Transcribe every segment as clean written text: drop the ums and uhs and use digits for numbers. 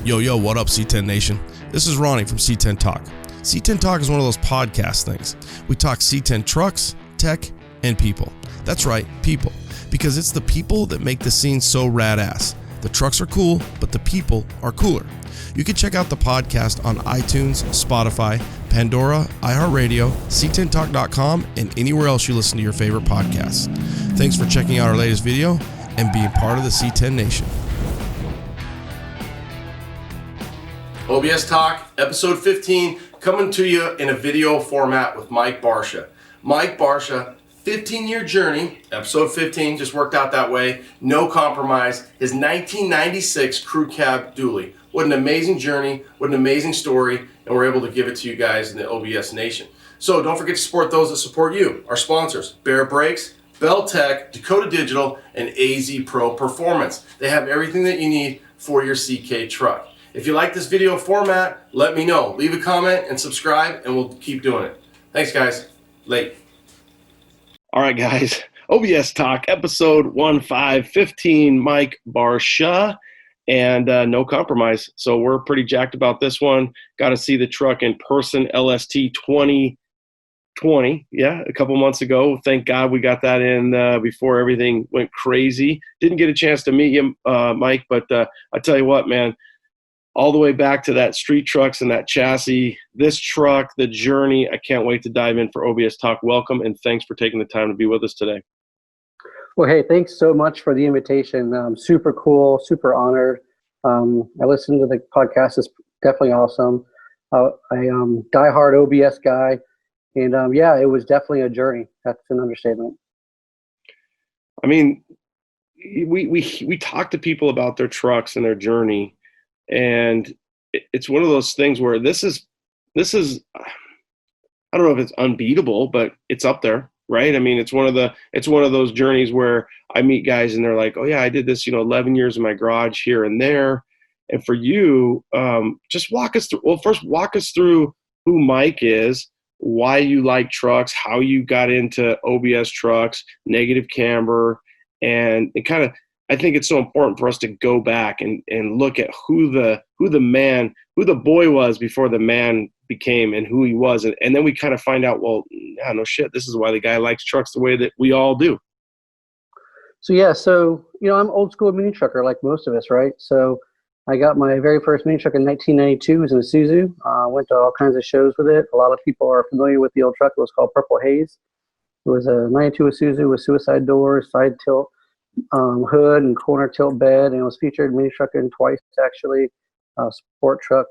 Yo, what up, C10 Nation? This is Ronnie from C10 Talk. C10 Talk is one of those podcast things. We talk C10 trucks, tech, and people. That's right, people. Because it's the people that make the scene so rad-ass. The trucks are cool, but the people are cooler. You can check out the podcast on iTunes, Spotify, Pandora, iHeartRadio, c10talk.com, and anywhere else you listen to your favorite podcasts. Thanks for checking out our latest video and being part of the C10 Nation. OBS Talk, episode 15, coming to you in a video format with Mike Barcia. Mike Barcia, 15-year journey, episode 15, just worked out that way, no compromise, his 1996 crew cab dually. What an amazing journey, what an amazing story, and we're able to give it to you guys in the OBS Nation. So don't forget to support those that support you, our sponsors, Bear Brakes, Bell Tech, Dakota Digital, and AZ Pro Performance. They have everything that you need for your CK truck. If you like this video format, let me know. Leave a comment and subscribe, and we'll keep doing it. Thanks, guys. Late. All right, guys. OBS Talk, episode 15, Mike Barcia, and no compromise. So we're pretty jacked about this one. Got to see the truck in person, LST 2020. Yeah, a couple months ago. Thank God we got that in before everything went crazy. Didn't get a chance to meet you, Mike, but I tell you what, man. All the way back to that street trucks and that chassis, this truck, the journey, I can't wait to dive in for OBS Talk. Welcome, and thanks for taking the time to be with us today. Well, hey, thanks so much for the invitation. Super cool, super honored. I listened to the podcast. It's definitely awesome. I diehard OBS guy, and yeah, it was definitely a journey. That's an understatement. I mean, we talk to people about their trucks and their journey, and it's one of those things where this is I don't know if it's unbeatable, but it's up there, right? I mean, it's one of those journeys where I meet guys and they're like, oh yeah, I did this, 11 years in my garage here and there. And for you, just walk us through. Well, first walk us through who Mike is, why you like trucks, how you got into OBS trucks, negative camber, and it kind of. I think it's so important for us to go back and look at who the boy was before the man became and who he was. And then we kind of find out, well, yeah, no shit, this is why the guy likes trucks the way that we all do. So, yeah, I'm old school mini trucker like most of us, right? So I got my very first mini truck in 1992. It was an Isuzu. Went to all kinds of shows with it. A lot of people are familiar with the old truck. It was called Purple Haze. It was a 92 Isuzu with suicide doors, side tilt, hood and corner tilt bed, and it was featured mini trucking twice actually, sport truck.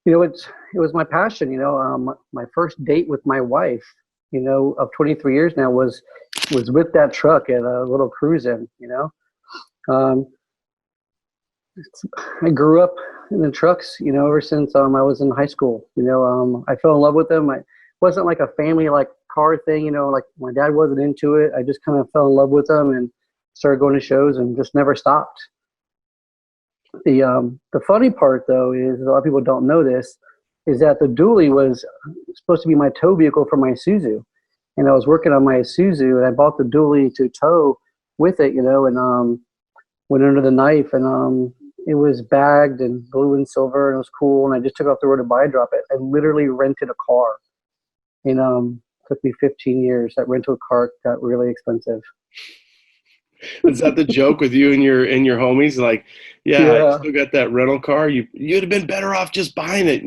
It was my passion. My first date with my wife, of 23 years now was with that truck at a little cruise-in. I grew up in the trucks, ever since I was in high school. I fell in love with them. It wasn't like a family car thing, like my dad wasn't into it. I just kind of fell in love with them and started going to shows and just never stopped. The funny part though is a lot of people don't know this, is that the dually was supposed to be my tow vehicle for my Isuzu, and I was working on my Isuzu and I bought the dually to tow with it, and went under the knife, and it was bagged and blue and silver and it was cool, and I just took it off the road to buy drop it. I literally rented a car, and took me 15 years. That rental car got really expensive. Is that the joke with you and your homies? Like, yeah, I still got that rental car. You'd have been better off just buying it.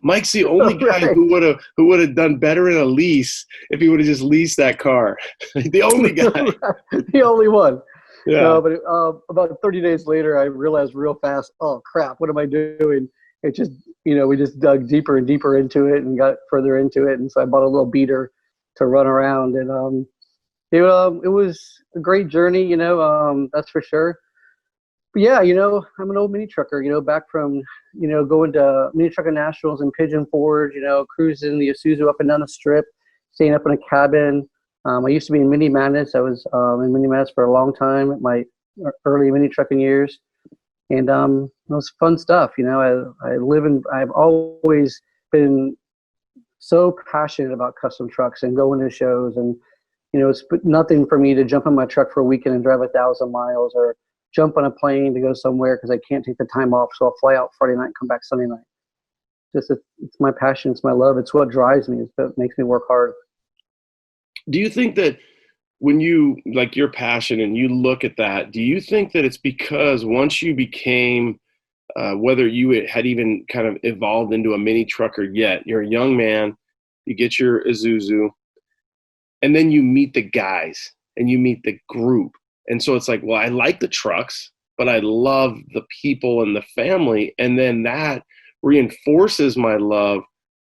Mike's the only guy who would have done better in a lease if he would have just leased that car. The only guy. The only one. Yeah. No, but about 30 days later, I realized real fast, oh crap, what am I doing? It just, we just dug deeper and deeper into it and got further into it. And so I bought a little beater to run around, and it was a great journey, that's for sure. But yeah, I'm an old mini trucker, back from, going to mini trucking nationals in Pigeon Forge, cruising the Isuzu up and down the strip, staying up in a cabin. I used to be in Mini Madness. I was in Mini Madness for a long time at my early mini trucking years. And it was fun stuff. I've always been so passionate about custom trucks and going to shows, and it's nothing for me to jump in my truck for a weekend and drive 1,000 miles, or jump on a plane to go somewhere because I can't take the time off. So I'll fly out Friday night and come back Sunday night. It's my passion. It's my love. It's what drives me. It's what makes me work hard. Do you think that when you, like your passion and you look at that, do you think that it's because once you became, whether you had even kind of evolved into a mini trucker yet, you're a young man, you get your Isuzu, and then you meet the guys and you meet the group. And so it's like, well, I like the trucks, but I love the people and the family. And then that reinforces my love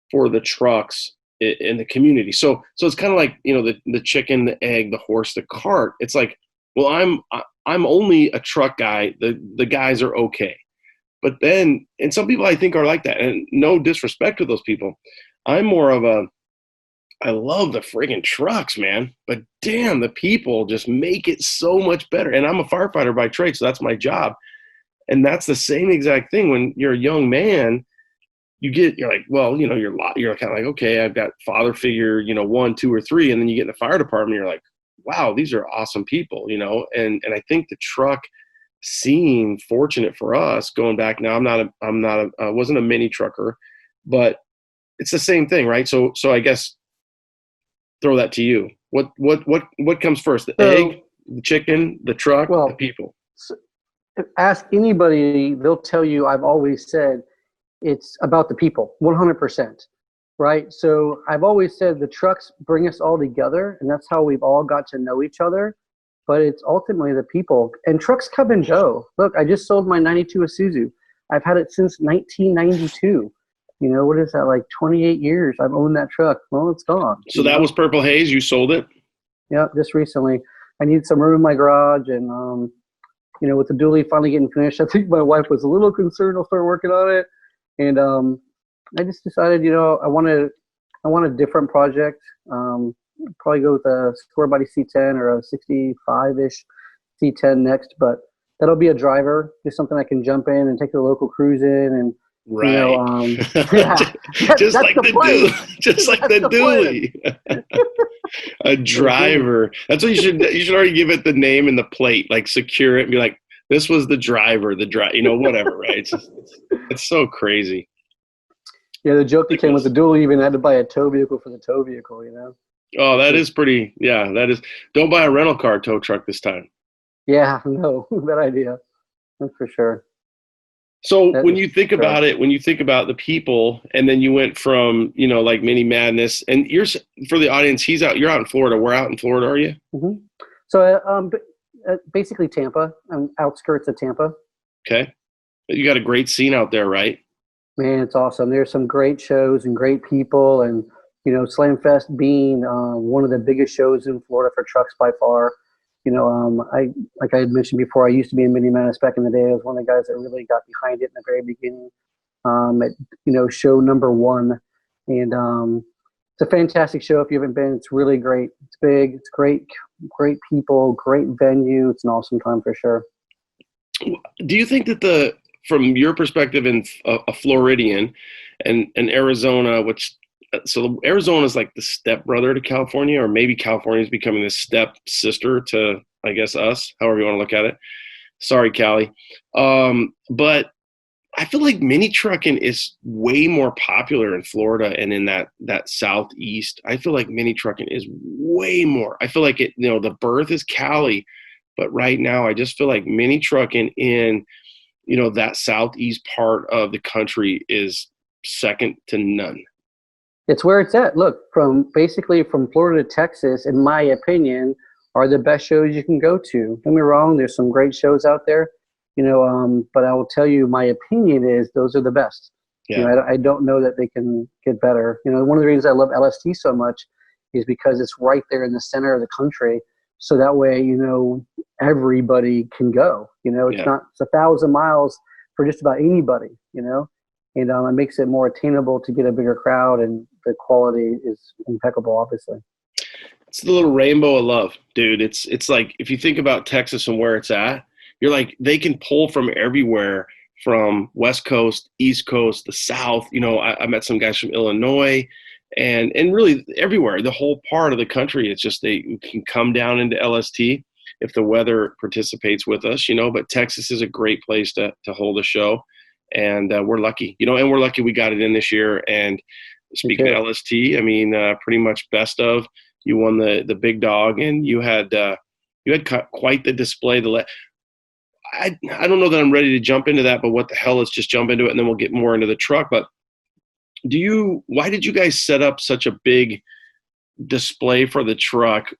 for the trucks in the community. So it's kind of like, the chicken, the egg, the horse, the cart. It's like, well, I'm only a truck guy. The guys are okay. But then, and some people I think are like that, and no disrespect to those people. I'm more of I love the friggin' trucks, man. But damn, the people just make it so much better. And I'm a firefighter by trade, so that's my job. And that's the same exact thing when you're a young man. You're like, well, you're kind of like, okay, I've got father figure, 1, 2, or 3. And then you get in the fire department, you're like, wow, these are awesome people, and I think the truck scene, fortunate for us going back now, I wasn't a mini trucker, but it's the same thing, right? So I guess throw that to you. What comes first? The egg, the chicken, the truck, the people? Ask anybody, they'll tell you I've always said it's about the people, 100%, right? So I've always said the trucks bring us all together, and that's how we've all got to know each other. But it's ultimately the people. And trucks come and go. Look, I just sold my 92 Isuzu. I've had it since 1992. What is that, like 28 years I've owned that truck. Well, it's gone. So that was Purple Haze. You sold it? Yeah, just recently. I needed some room in my garage, and with the dually finally getting finished, I think my wife was a little concerned I'll start working on it. And I just decided, I want a different project. Probably go with a square body C10 or a 65-ish C10 next, but that'll be a driver, just something I can jump in and take the local cruise in, and right. Yeah, just like the dually. A driver. That's what you should already give it the name and the plate, like secure it and be like, this was the driver, whatever, right? It's so crazy. Yeah, the joke became with the dually, even had to buy a tow vehicle for the tow vehicle, Oh, that is pretty. Yeah, that is. Don't buy a rental car tow truck this time. Yeah, no, bad idea. That's for sure. So when you think about it, when you think about the people, and then you went from, like Mini Madness, and for the audience, you're out in Florida. Where out in Florida are you? Mm-hmm. So basically Tampa. I'm outskirts of Tampa. Okay. You got a great scene out there, right? Man, it's awesome. There's some great shows and great people, and Slam Fest being one of the biggest shows in Florida for trucks by far. Like I had mentioned before, I used to be in Mini Madness back in the day. I was one of the guys that really got behind it in the very beginning. At show number 1, and it's a fantastic show. If you haven't been, it's really great. It's big. It's great people, great venue. It's an awesome time for sure. Do you think that from your perspective in a Floridian and Arizona, so Arizona is like the stepbrother to California, or maybe California is becoming the step sister to, I guess, us, however you want to look at it. Sorry, Cali. But I feel like mini trucking is way more popular in Florida and in that southeast. I feel like mini trucking is way more. I feel like the birth is Cali, but right now I just feel like mini trucking in, that southeast part of the country is second to none. It's where it's at. Look, from Florida to Texas, in my opinion, are the best shows you can go to. Don't get me wrong, there's some great shows out there, but I will tell you, my opinion is those are the best. Yeah. I don't know that they can get better. One of the reasons I love LST so much is because it's right there in the center of the country. So that way, everybody can go. It's 1,000 miles for just about anybody, and it makes it more attainable to get a bigger crowd, and the quality is impeccable, obviously. It's the little rainbow of love, dude. It's like, if you think about Texas and where it's at, you're like, they can pull from everywhere, from West Coast, East Coast, the South. I met some guys from Illinois, and really everywhere, the whole part of the country. It's just they can come down into LST. if the weather participates with us, but Texas is a great place to hold a show. And we're lucky, and we're lucky we got it in this year. And speaking of LST, I mean, pretty much best of, you won the big dog, and you had quite the display. I don't know that I'm ready to jump into that, but what the hell, let's just jump into it, and then we'll get more into the truck. But why did you guys set up such a big display for the truck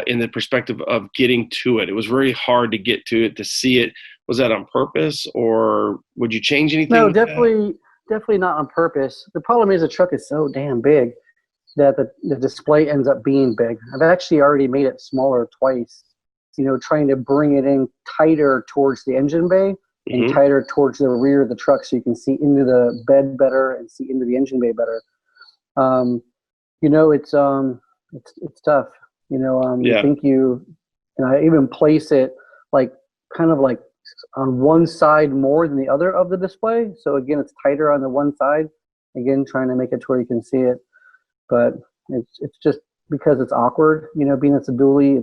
in the perspective of getting to it? It was very hard to get to it, to see it. Was that on purpose, or would you change anything? No, definitely not on purpose. The problem is the truck is so damn big that the display ends up being big. I've actually already made it smaller twice, trying to bring it in tighter towards the engine bay and tighter towards the rear of the truck so you can see into the bed better and see into the engine bay better. It's tough. You think I even place it kind of like on one side more than the other of the display. So again, it's tighter on the one side, again, trying to make it to where you can see it. But it's just because it's awkward, being it's a dually,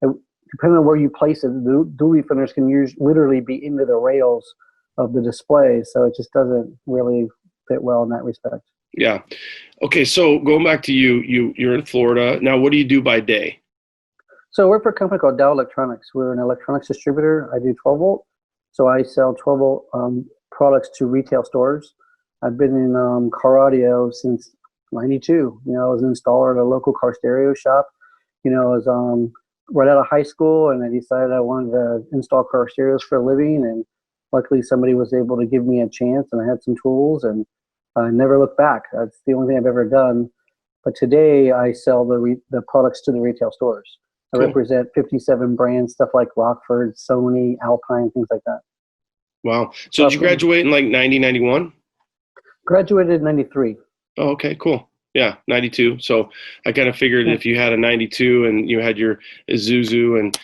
depending on where you place it, the dually fenders can literally be into the rails of the display. So it just doesn't really fit well in that respect. Yeah. Okay. So going back to you're in Florida. Now, what do you do by day? So I work for a company called Dow Electronics. We're an electronics distributor. I do 12 volt. So I sell 12 volt products to retail stores. I've been in car audio since 92. I was an installer at a local car stereo shop. I was right out of high school, and I decided I wanted to install car stereos for a living. And luckily somebody was able to give me a chance, and I had some tools, and I never looked back. That's the only thing I've ever done. But today I sell the products to the retail stores. I represent 57 brands, stuff like Rockford, Sony, Alpine, things like that. Wow. So did you graduate in 90, 91? Graduated in 93. Oh, okay, cool. Yeah, 92. So I kind of figured if you had a 92 and you had your Isuzu and,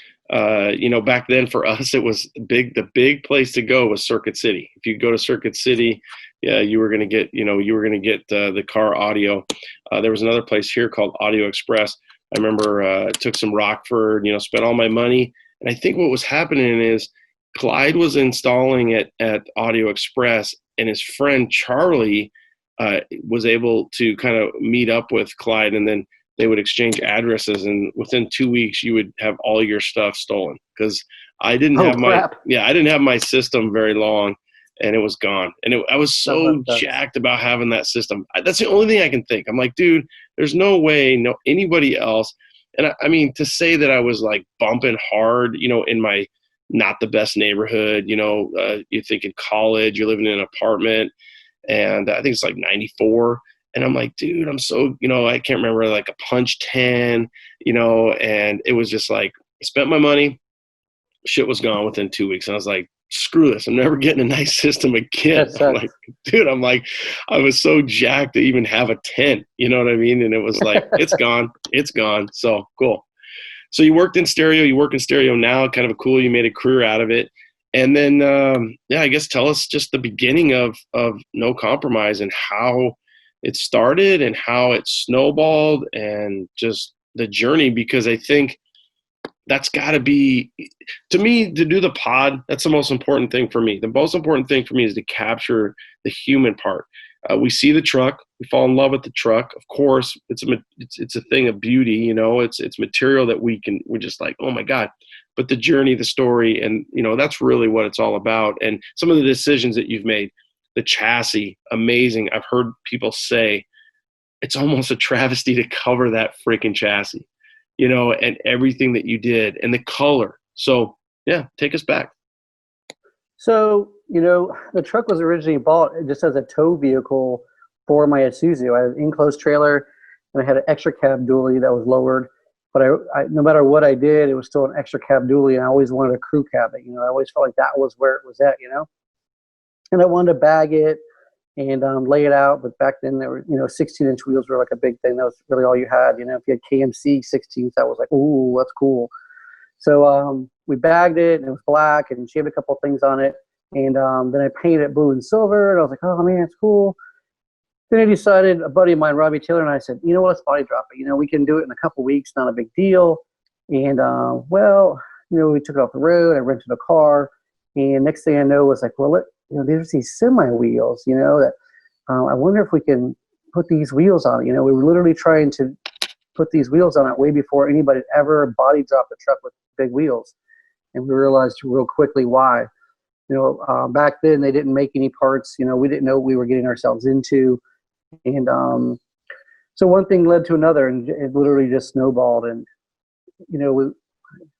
back then for us, it was the big place to go was Circuit City. If you go to Circuit City, you were going to get, the car audio. There was another place here called Audio Express. I remember took some Rockford, spent all my money. And I think what was happening is Clyde was installing it at Audio Express, and his friend Charlie was able to kind of meet up with Clyde, and then they would exchange addresses. And within 2 weeks, you would have all your stuff stolen, because I didn't have my system very long, and it was gone. And I was so jacked about having that system. That's the only thing I can think. I'm like, dude, there's no way, anybody else. And I mean, to say that I was like bumping hard, in my not the best neighborhood, you think in college, you're living in an apartment, and I think it's like 94. And I'm like, dude, I'm so, I can't remember, like a punch 10, and it was just like, I spent my money, shit was gone within 2 weeks. And I was like, screw this. I'm never getting a nice system again. I'm like, dude, I was so jacked to even have a 10, you know what I mean? And it was like, it's gone. It's gone. So cool. So you work in stereo now, kind of cool. You made a career out of it. And then, I guess tell us just the beginning of No Compromise and how it started and how it snowballed and just the journey, because I think that's got to be, to me, to do the pod, that's the most important thing for me. The most important thing for me is to capture the human part. We see the truck, we fall in love with the truck. Of course, it's a thing of beauty, it's material that we're just like, oh my God. But the journey, the story, and that's really what it's all about. And some of the decisions that you've made, the chassis, amazing. I've heard people say it's almost a travesty to cover that freaking chassis, and everything that you did and the color. So yeah, take us back. So, the truck was originally bought just as a tow vehicle for my Isuzu. I had an enclosed trailer, and I had an extra cab dually that was lowered. But I no matter what I did, it was still an extra cab dually, and I always wanted a crew cab. I always felt like that was where it was at, And I wanted to bag it and lay it out. But back then, there were 16-inch wheels were like a big thing. That was really all you had. If you had KMC 16s, that was like, ooh, that's cool. So we bagged it, and it was black, and shaved a couple things on it. And then I painted it blue and silver, and I was like, oh man, it's cool. Then I decided, a buddy of mine, Robbie Taylor, and I said, let's body drop it. We can do it in a couple weeks, not a big deal. And well, we took it off the road. I rented a car, and next thing I know was like, well, there's these semi wheels, that I wonder if we can put these wheels on it. We were literally trying to put these wheels on it way before anybody had ever body dropped a truck with big wheels, and we realized real quickly why. Back then they didn't make any parts. We didn't know what we were getting ourselves into, and so one thing led to another, and it literally just snowballed. And we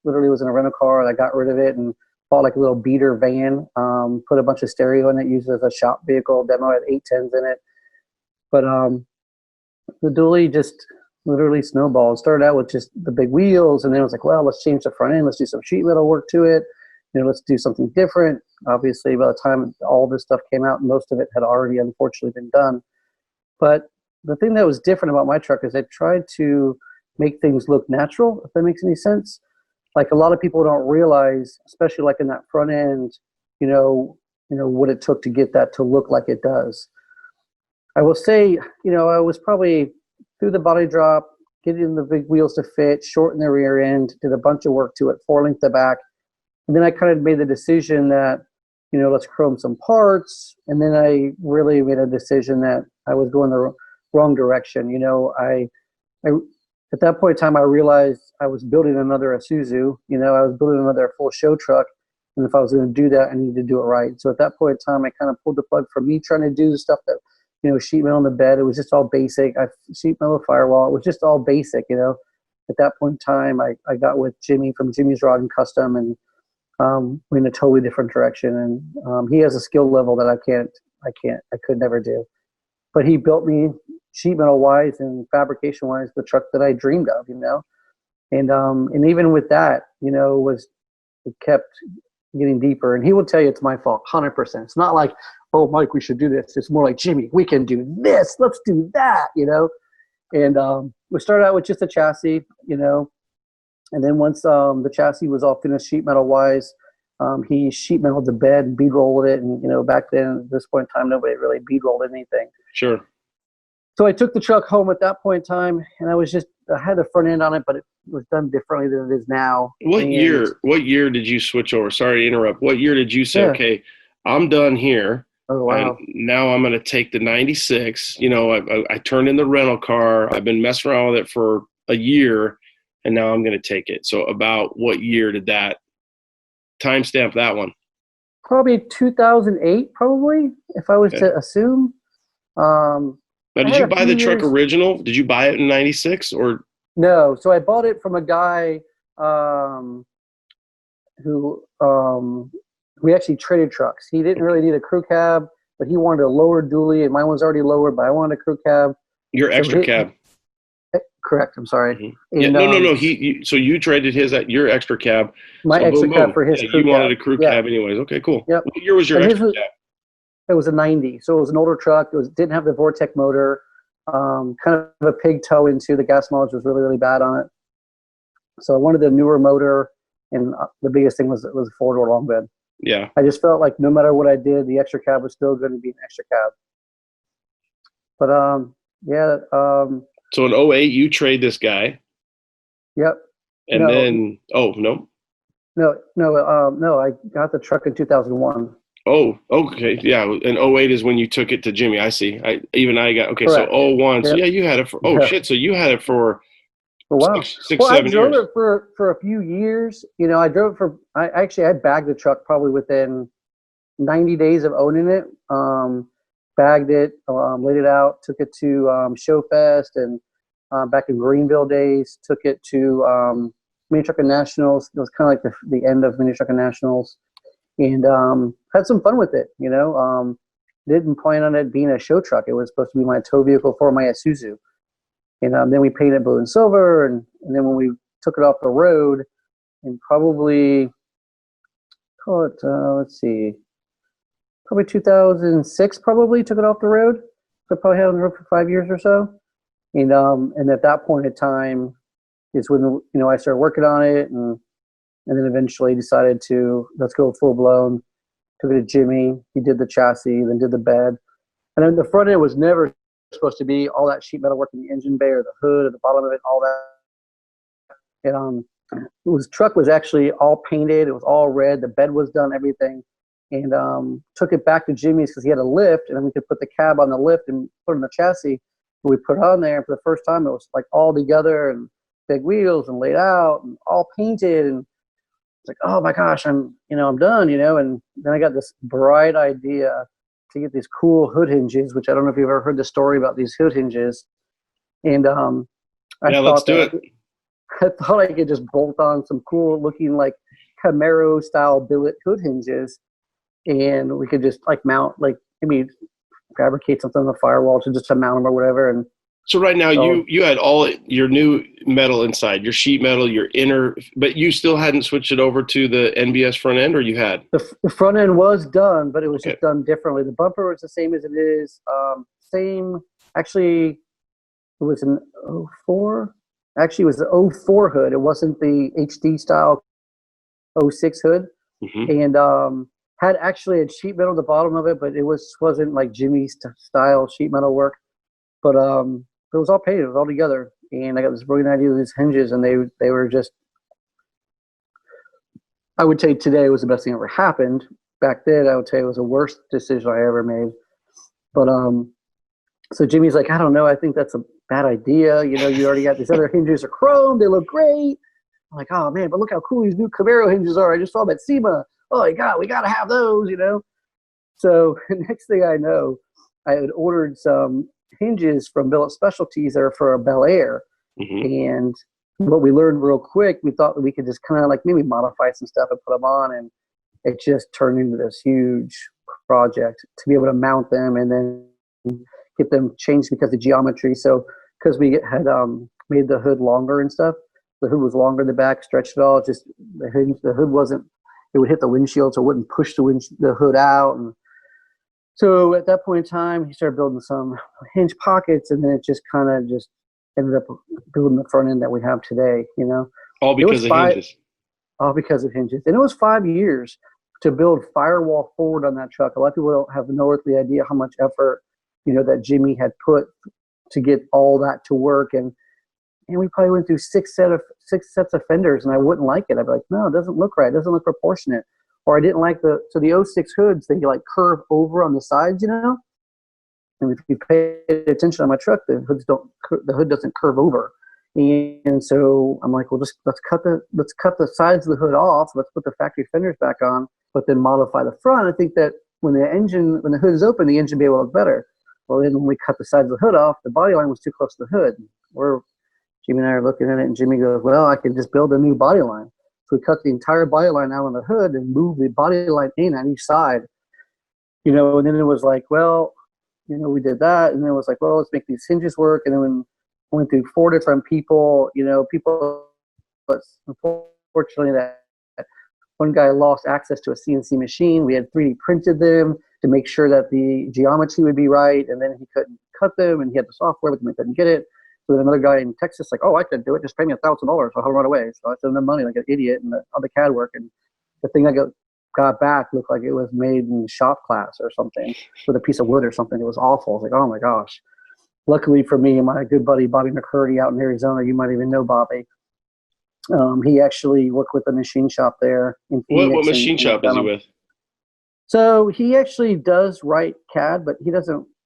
literally was in a rental car, and I got rid of it and bought like a little beater van, put a bunch of stereo in it, used it as a shop vehicle, demo had 810s in it. But the dually just literally snowballed. It started out with just the big wheels, and then it was like, well, let's change the front end, let's do some sheet metal work to it, let's do something different. Obviously, by the time all this stuff came out, most of it had already unfortunately been done. But the thing that was different about my truck is I tried to make things look natural, if that makes any sense. Like a lot of people don't realize, especially like in that front end, what it took to get that to look like it does. I will say, I was probably through the body drop, getting the big wheels to fit, shorten the rear end, did a bunch of work to it, 4-length the back. And then I kind of made the decision that, let's chrome some parts. And then I really made a decision that I was going the wrong direction. I at that point in time, I realized I was building another Isuzu. I was building another full show truck. And if I was going to do that, I needed to do it right. So at that point in time, I kind of pulled the plug from me trying to do the stuff that, sheet metal on the bed. It was just all basic. Sheet metal firewall. It was just all basic, At that point in time, I got with Jimmy from Jimmy's Rod and Custom, and went in a totally different direction. And he has a skill level that I could never do. But he built me sheet metal wise and fabrication wise the truck that I dreamed of, and even with that, it kept getting deeper. And he will tell you it's my fault, 100%. It's not like, oh, Mike, we should do this. It's more like, Jimmy, we can do this. Let's do that, And we started out with just a chassis, and then once the chassis was all finished sheet metal wise, he sheet metaled the bed and bead rolled it. And, back then, at this point in time, nobody really bead rolled anything. Sure. So I took the truck home at that point in time, and I had the front end on it, but it was done differently than it is now. What year did you switch over? Sorry to interrupt. What year did you say, okay, I'm done here. Oh, wow. And now I'm going to take the 96. I turned in the rental car. I've been messing around with it for a year, and now I'm going to take it. So about what year did that timestamp that one? Probably 2008, probably, if I was to assume. Now, did you buy the truck original? Did you buy it in 96 or? No. So I bought it from a guy who we actually traded trucks. He didn't really need a crew cab, but he wanted a lower dually, and mine was already lowered, but I wanted a crew cab. Your extra cab. Correct. I'm sorry. Mm-hmm. And, no. So you traded your extra cab. My extra cab for his crew cab. You wanted a crew cab anyways. Okay, cool. Yep. What year was your extra cab? It was a 90. So it was an older truck. It didn't have the Vortec motor. Kind of a pig toe into the gas mileage was really, really bad on it. So I wanted the newer motor, and the biggest thing was it was a 4-door long bed. Yeah. I just felt like no matter what I did, the extra cab was still going to be an extra cab. But so in 08, you trade this guy. Yep. And then No, I got the truck in 2001. Oh, okay. Yeah. And 08 is when you took it to Jimmy. I see. Okay. Correct. So 01. Yep. So yeah, you had it for, shit. So you had it for a while. 7 years. I drove it for a few years. I drove it I bagged the truck probably within 90 days of owning it. Bagged it, laid it out, took it to Show Fest, and back in Greenville days, took it to Mini Trucking Nationals. It was kind of like the end of Mini Trucking Nationals, and had some fun with it. Didn't plan on it being a show truck. It was supposed to be my tow vehicle for my Isuzu, and then we painted it blue and silver, and then when we took it off the road, and probably call it probably 2006, probably took it off the road. So probably had it on the road for 5 years or so. And at that point in time is when, I started working on it, and then eventually decided to, let's go full blown. Took it to Jimmy. He did the chassis, then did the bed. And then the front end was never supposed to be all that sheet metal work in the engine bay or the hood or the bottom of it, all that. And truck was actually all painted. It was all red. The bed was done, everything. And took it back to Jimmy's because he had a lift, and then we could put the cab on the lift and put it in the chassis. We put it on there, and for the first time, it was like all together and big wheels and laid out and all painted. And it's like, oh my gosh, I'm done, And then I got this bright idea to get these cool hood hinges, which I don't know if you've ever heard the story about these hood hinges. And let's do it. I thought I could just bolt on some cool looking like Camaro style billet hood hinges, and we could just like mount, like maybe fabricate something on the firewall to mount them or whatever. And so right now you had all your new metal inside, your sheet metal, your inner, but you still hadn't switched it over to the NBS front end, or you had? The front end was done, but it was just done differently. The bumper was the same as it is. Actually, it was an 04. Actually, it was the 04 hood. It wasn't the HD style 06 hood. Mm-hmm. And had actually a sheet metal at the bottom of it, but it wasn't like Jimmy's style sheet metal work. But it was all painted. It was all together. And I got this brilliant idea of these hinges, and they were just, I would say today was the best thing that ever happened. Back then, I would say it was the worst decision I ever made. But so Jimmy's like, I don't know. I think that's a bad idea. You already got these other hinges are chrome. They look great. I'm like, oh man, but look how cool these new Camaro hinges are. I just saw them at SEMA. Oh my God, we got to have those, So next thing I know, I had ordered some hinges from Billet Specialties that are for a Bel Air. Mm-hmm. And what we learned real quick, we thought that we could just kind of like maybe modify some stuff and put them on. And it just turned into this huge project to be able to mount them and then get them changed because of geometry. So because we had made the hood longer and stuff, the hood was longer in the back, stretched it all. Just the hood wasn't, it would hit the windshield, so it wouldn't push the hood out. And so at that point in time, he started building some hinge pockets, and then it just kind of just ended up building the front end that we have today, All because of hinges. All because of hinges. And it was 5 years to build firewall forward on that truck. A lot of people don't have no earthly idea how much effort, that Jimmy had put to get all that to work. And we probably went through six sets of fenders, and I wouldn't like it. I'd be like, no, it doesn't look right. It doesn't look proportionate. Or I didn't like the 06 hoods, they like curve over on the sides, And if you pay attention on my truck, the hood doesn't curve over. And so I'm like, well, let's cut the sides of the hood off. Let's put the factory fenders back on, but then modify the front. I think that when the hood is open, the engine will be able to look better. Well, then when we cut the sides of the hood off, the body line was too close to the hood. Jimmy and I are looking at it, and Jimmy goes, well, I can just build a new body line. So we cut the entire body line out on the hood and move the body line in on each side. And then it was like, well, we did that. And then it was like, well, let's make these hinges work. And then when we went through 4 different people, but unfortunately that one guy lost access to a CNC machine. We had 3D printed them to make sure that the geometry would be right. And then he couldn't cut them, and he had the software, but we couldn't get it. So then another guy in Texas, like, oh, I could do it. Just pay me $1,000. So I'll run away. So I sent him the money like an idiot and all the CAD work. And the thing I got back looked like it was made in shop class or something with a piece of wood or something. It was awful. I was like, oh my gosh. Luckily for me, my good buddy Bobby McCurdy out in Arizona, you might even know Bobby. He actually worked with a machine shop there in Phoenix. What machine shop is he with? So he actually does write CAD, but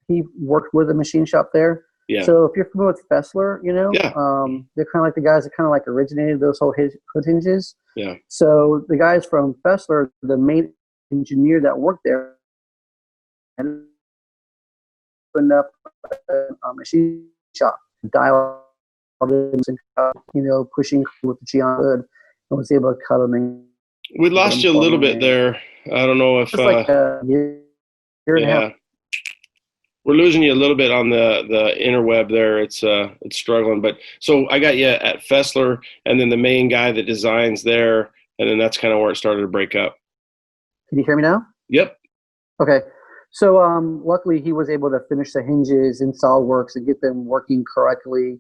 he worked with a machine shop there. Yeah. So if you're familiar with Fessler, they're kind of like the guys that kind of like originated those whole hood hinges. Yeah. So the guys from Fessler, the main engineer that worked there, and opened up a machine shop, dialed in, pushing with the Geon hood, and was able to cut them in. We lost you a little bit there. I don't know if it's like a year and a half. We're losing you a little bit on the interweb there. It's struggling. But so I got you at Fessler, and then the main guy that designs there, and then that's kind of where it started to break up. Can you hear me now? Yep. Okay. So luckily he was able to finish the hinges in SolidWorks and get them working correctly,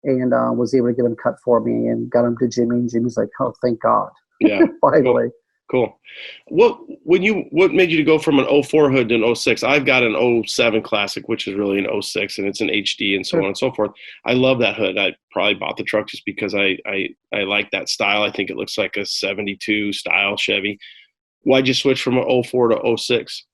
and was able to get them cut for me and got them to Jimmy. And Jimmy's like, oh, thank God. Yeah. Finally. Cool. What made you to go from an '04 hood to an '06? I've got an '07 Classic, which is really an '06, and it's an HD and so on and so forth. I love that hood. I probably bought the truck just because I like that style. I think it looks like a '72 style Chevy. Why'd you switch from an '04 to '06?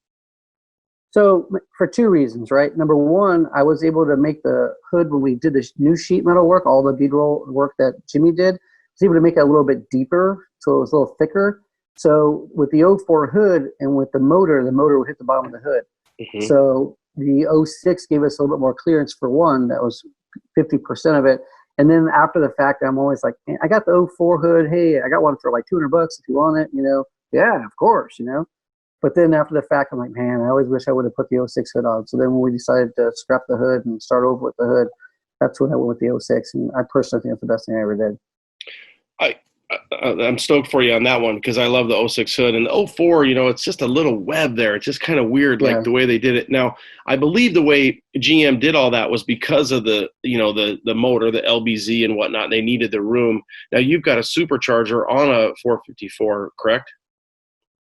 So for two reasons, right? Number one, I was able to make the hood when we did this new sheet metal work, all the bead roll work that Jimmy did. I was able to make it a little bit deeper, so it was a little thicker. So with the '04 hood and with the motor would hit the bottom of the hood. Mm-hmm. So the '06 gave us a little bit more clearance for one. That was 50% of it. And then after the fact, I'm always like, I got the '04 hood. Hey, I got one for like $200 if you want it. Yeah, of course. But then after the fact, I'm like, man, I always wish I would have put the '06 hood on. So then when we decided to scrap the hood and start over with the hood, that's when I went with the '06. And I personally think that's the best thing I ever did. I'm stoked for you on that one because I love the '06 hood. And the '04, it's just a little web there. It's just kind of weird, like the way they did it. Now, I believe the way GM did all that was because of the motor, the LBZ and whatnot. They needed the room. Now, you've got a supercharger on a 454, correct?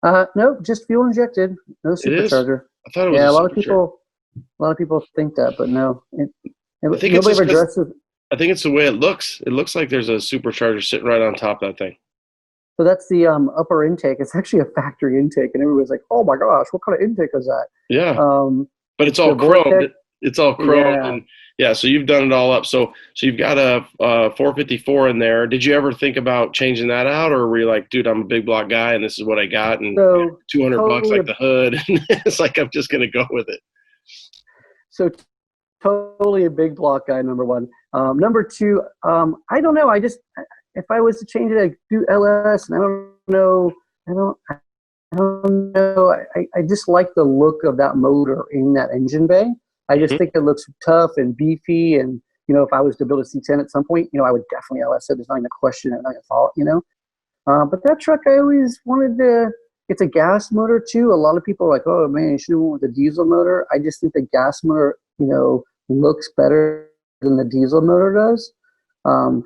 No, just fuel injected. No supercharger. I thought it was. Yeah, a lot of people think that, but no. I think nobody ever addresses. I think it's the way it looks. It looks like there's a supercharger sitting right on top of that thing. So that's the upper intake. It's actually a factory intake, and everybody's like, "Oh my gosh, what kind of intake is that?" Yeah. But it's all chromed. It's all chromed. Yeah. And yeah, so you've done it all up. So you've got a 454 in there. Did you ever think about changing that out, or were you like, dude, I'm a big block guy, and this is what I got, and so $200 like the hood, and it's like I'm just gonna go with it. So totally a big block guy. Number one. Number two, I don't know. If I was to change it, I'd do LS, and I don't know. I just like the look of that motor in that engine bay. I just think it looks tough and beefy, and if I was to build a C10 at some point, I would definitely LS it. There's not even a question, not even a thought, But that truck, I always wanted to. It's a gas motor too. A lot of people are like, "Oh man, you should have went with a diesel motor." I just think the gas motor, looks better than the diesel motor does.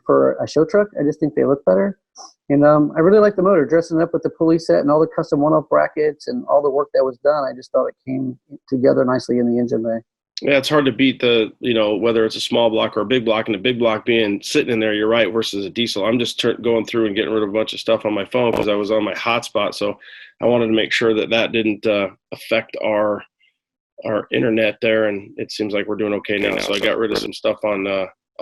For a show truck, I just think they look better. And I really like the motor, dressing up with the pulley set and all the custom one-off brackets and all the work that was done. I just thought it came together nicely in the engine bay. Yeah, it's hard to beat the, whether it's a small block or a big block, and the big block being sitting in there, you're right, versus a diesel. I'm just going through and getting rid of a bunch of stuff on my phone because I was on my hotspot. So I wanted to make sure that didn't affect our internet there, and it seems like we're doing okay now. So I got rid of some stuff on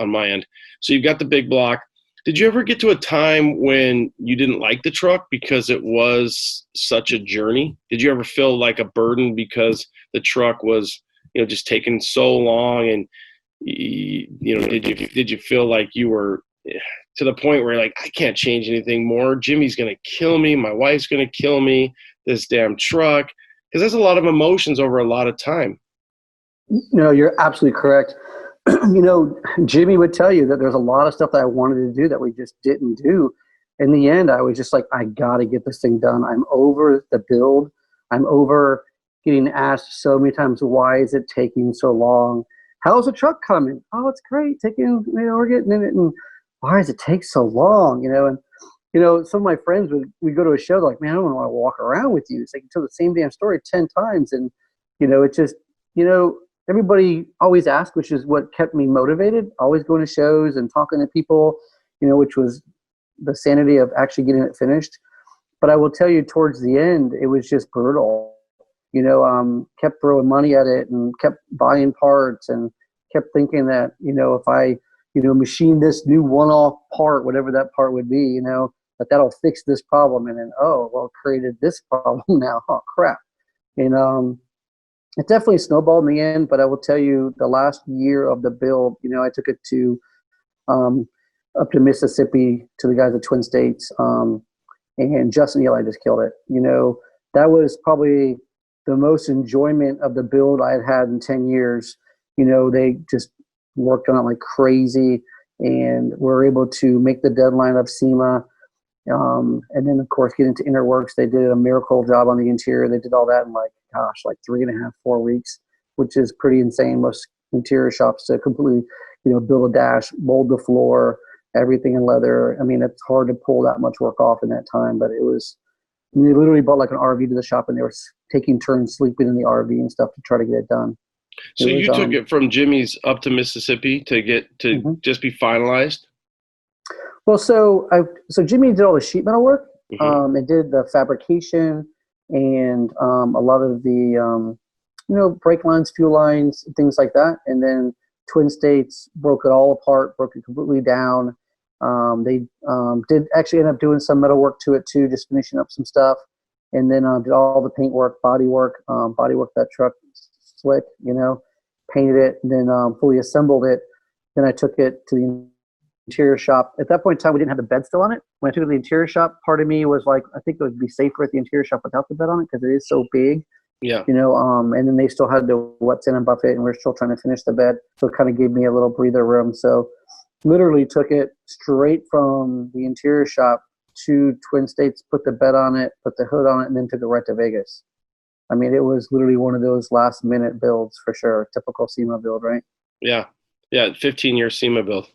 my end. So you've got the big block. Did you ever get to a time when you didn't like the truck because it was such a journey? Did you ever feel like a burden because the truck was, just taking so long? And did you feel like you were to the point where you're like, I can't change anything more? Jimmy's gonna kill me. My wife's gonna kill me. This damn truck. Because there's a lot of emotions over a lot of time. No, you're absolutely correct. Jimmy would tell you that there's a lot of stuff that I wanted to do that we just didn't do. In the end, I was just like, I got to get this thing done. I'm over the build. I'm over getting asked so many times, why is it taking so long? How's the truck coming? Oh, it's great. We're getting in it. And why does it take so long? And some of my friends would go to a show, they're like, man, I don't want to walk around with you. It's like you tell the same damn story 10 times. And, it just, everybody always asks, which is what kept me motivated, always going to shows and talking to people, which was the sanity of actually getting it finished. But I will tell you, towards the end, it was just brutal. Kept throwing money at it and kept buying parts and kept thinking that, if I, machine this new one-off part, whatever that part would be, that'll fix this problem. And then, it created this problem now. Oh, crap. And it definitely snowballed in the end, but I will tell you the last year of the build, I took it to up to Mississippi to the guys at Twin States, and Justin Eli just killed it. That was probably the most enjoyment of the build I had in 10 years. They just worked on it like crazy and were able to make the deadline of SEMA. And then, of course, get into Interworks. They did a miracle job on the interior. They did all that in like 3.5, 4 weeks, which is pretty insane. Most interior shops to completely, build a dash, mold the floor, everything in leather. I mean, it's hard to pull that much work off in that time, but it was And they literally bought like an RV to the shop, and they were taking turns sleeping in the RV and stuff to try to get it done. So you took it from Jimmy's up to Mississippi to get to just be finalized? Well, so Jimmy did all the sheet metal work, and did the fabrication and a lot of the brake lines, fuel lines, things like that. And then Twin States broke it all apart, broke it completely down. They did actually end up doing some metal work to it too, just finishing up some stuff, and then did all the paint work, body work that truck slick, painted it, and then fully assembled it. Then I took it to the interior shop. At that point in time, we didn't have the bed still on it. When I took it to the interior shop, part of me was like, I think it would be safer at the interior shop without the bed on it because it is so big. Yeah. And then they still had to wet sand and buff it, and we're still trying to finish the bed. So it kind of gave me a little breather room. So literally took it straight from the interior shop to Twin States, put the bed on it, put the hood on it, and then took it right to Vegas. I mean, it was literally one of those last minute builds for sure. Typical SEMA build, right? Yeah. Yeah. 15-year SEMA build.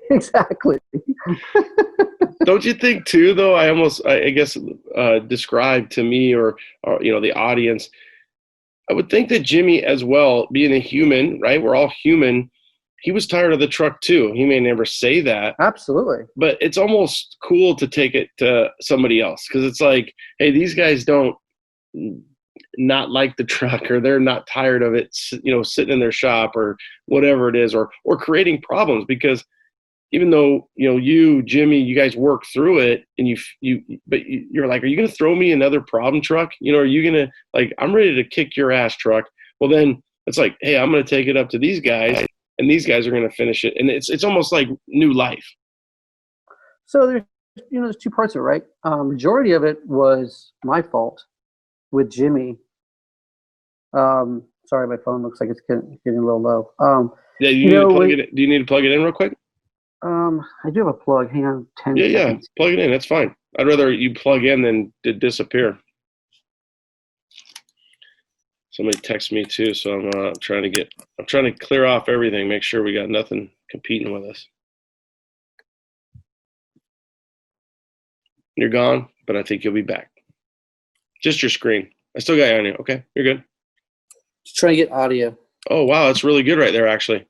Exactly. Don't you think too, though, I guess describe to me or the audience, I would think that Jimmy as well, being a human, right? We're all human. He was tired of the truck too. He may never say that. Absolutely. But it's almost cool to take it to somebody else because it's like, hey, these guys don't not like the truck, or they're not tired of it, sitting in their shop or whatever it is, or creating problems. Because even though you, Jimmy, you guys work through it, and you're like, are you going to throw me another problem truck? Are you going to, like, I'm ready to kick your ass truck. Well, then it's like, hey, I'm going to take it up to these guys, and these guys are going to finish it, and it's almost like new life. So there's two parts of it, right? Majority of it was my fault with Jimmy. Sorry, my phone looks like it's getting a little low. Yeah, do you need to plug it in real quick? I do have a plug. Hang on 10 seconds. Yeah, plug it in. That's fine. I'd rather you plug in than disappear. Somebody text me too, so I'm trying to clear off everything, make sure we got nothing competing with us. You're gone, but I think you'll be back. Just your screen. I still got you on you. Okay, you're good. Just trying to get audio. Oh, wow, that's really good right there, actually.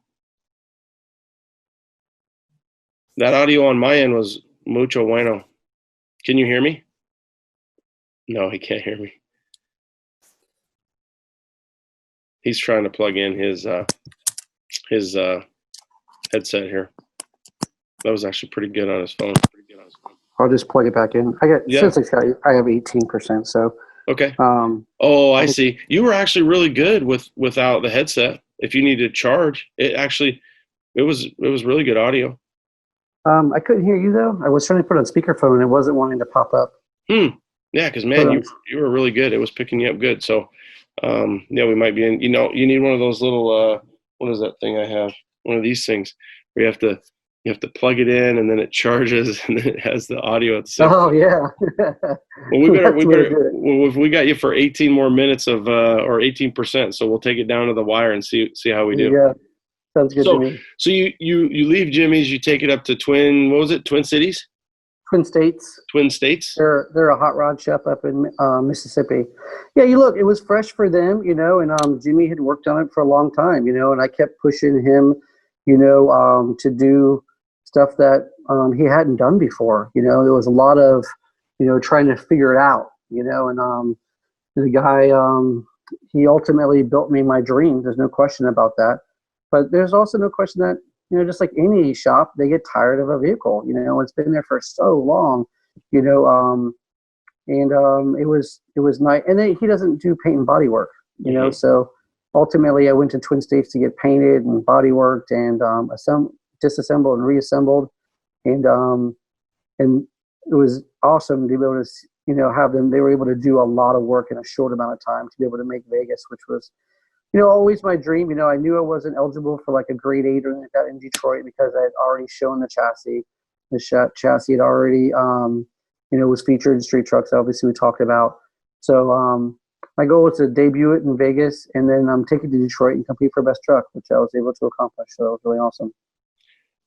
That audio on my end was mucho bueno. Can you hear me? No, he can't hear me. He's trying to plug in his headset here. That was actually pretty good on his phone. I'll just plug it back in. Since I have 18%, so. Okay. I see. You were actually really good without the headset. If you needed to charge, it was really good audio. I couldn't hear you though. I was trying to put it on speakerphone and it wasn't wanting to pop up. Yeah, because man, you were really good. It was picking you up good. So, we might be in. You need one of those little. What is that thing I have? One of these things where you have to plug it in and then it charges and then it has the audio at the same. Oh yeah. Well, we better. If we got you for 18 more minutes of or 18%, so we'll take it down to the wire and see how we do. Yeah. Sounds good to me. So you leave Jimmy's, you take it up to Twin Cities? Twin States. Twin States? They're a hot rod shop up in Mississippi. Yeah, it was fresh for them, and Jimmy had worked on it for a long time, and I kept pushing him, to do stuff that he hadn't done before. There was a lot of, trying to figure it out, and the guy, he ultimately built me my dream. There's no question about that. But there's also no question that, just like any shop, they get tired of a vehicle. It's been there for so long, and it was nice. And then he doesn't do paint and body work, so ultimately I went to Twin States to get painted and body worked and disassembled and reassembled. And it was awesome to be able to, have them. They were able to do a lot of work in a short amount of time to be able to make Vegas, which was, always my dream. I knew I wasn't eligible for like a grade 8 or anything like that in Detroit because I had already shown the chassis. The chassis had already, was featured in street trucks. Obviously, we talked about. So my goal was to debut it in Vegas and then take it to Detroit and compete for best truck, which I was able to accomplish. So it was really awesome.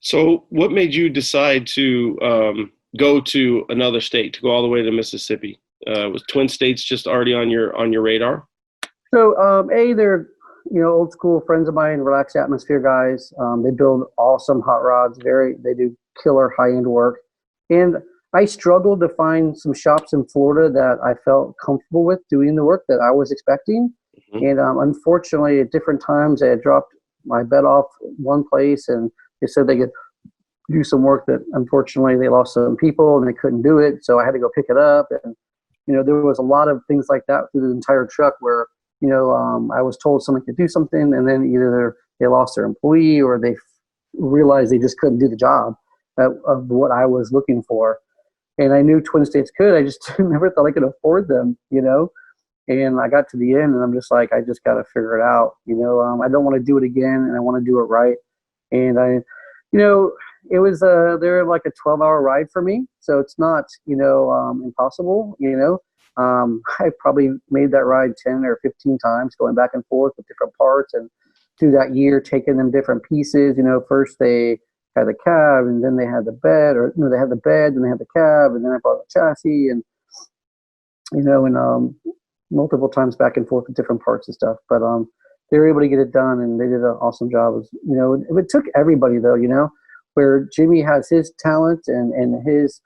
So what made you decide to go to another state, to go all the way to Mississippi? Was Twin States just already on your radar? So, they're old school friends of mine, relaxed atmosphere guys. They build awesome hot rods. They do killer high end work, and I struggled to find some shops in Florida that I felt comfortable with doing the work that I was expecting. Mm-hmm. And unfortunately, at different times, I had dropped my bet off one place, and they said they could do some work that unfortunately they lost some people and they couldn't do it, so I had to go pick it up. And there was a lot of things like that through the entire truck where I was told someone could do something, and then either they lost their employee or they realized they just couldn't do the job of what I was looking for. And I knew Twin States could. I just never thought I could afford them, And I got to the end, and I'm just like, I just got to figure it out. I don't want to do it again, and I want to do it right. And it was they're like a 12-hour ride for me, so it's not impossible. I probably made that ride 10 or 15 times, going back and forth with different parts, and through that year, taking them different pieces. First they had the cab, and then they had the bed, or they had the bed, and they had the cab, and then I brought the chassis, and multiple times back and forth with different parts and stuff. But they were able to get it done, and they did an awesome job. It took everybody though, where Jimmy has his talent and his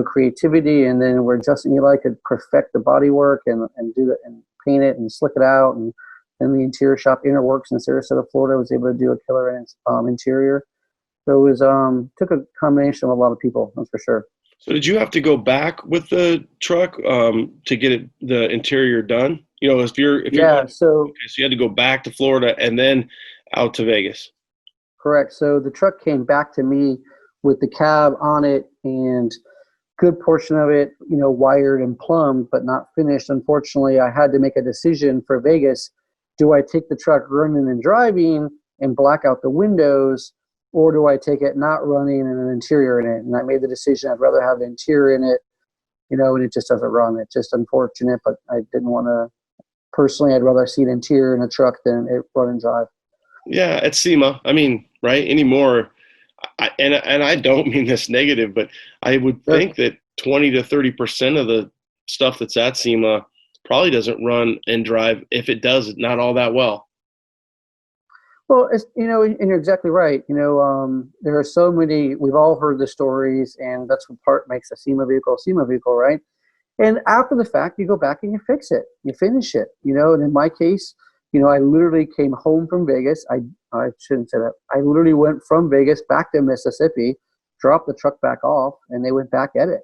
creativity, and then where Justin Eli could perfect the body work and do it and paint it and slick it out, and then the interior shop Interworks in Sarasota, Florida was able to do a killer interior. So it was took a combination of a lot of people, that's for sure. So did you have to go back with the truck to get the interior done? If you're so you had to go back to Florida and then out to Vegas. Correct. So the truck came back to me with the cab on it and good portion of it, wired and plumbed, but not finished. Unfortunately, I had to make a decision for Vegas. Do I take the truck running and driving and black out the windows, or do I take it not running and an interior in it? And I made the decision I'd rather have the interior in it, and it just doesn't run. It's just unfortunate, but I didn't want to. Personally, I'd rather see an interior in a truck than it run and drive. Yeah, at SEMA, right anymore, and I don't mean this negative, but I would think that 20 to 30% of the stuff that's at SEMA probably doesn't run and drive. If it does, not all that well. Well, it's, and you're exactly right. There are so many. We've all heard the stories, and that's what part makes a SEMA vehicle, right? And after the fact, you go back and you fix it, you finish it. And in my case, I literally came home from Vegas. I shouldn't say that. I literally went from Vegas back to Mississippi, dropped the truck back off, and they went back at it.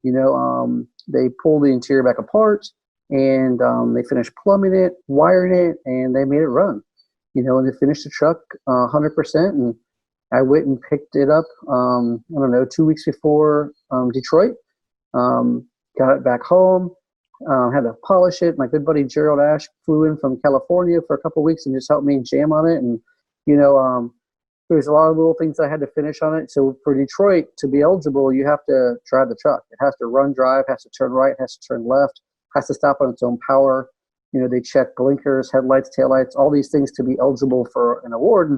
They pulled the interior back apart, and they finished plumbing it, wiring it, and they made it run. And they finished the truck 100%. And I went and picked it up, 2 weeks before Detroit. Got it back home. Had to polish it. My good buddy Gerald Ash flew in from California for a couple of weeks and just helped me jam on it. And there's a lot of little things I had to finish on it. So for Detroit to be eligible, you have to drive the truck. It has to run, drive, has to turn right, has to turn left, has to stop on its own power. They check blinkers, headlights, taillights, all these things to be eligible for an award.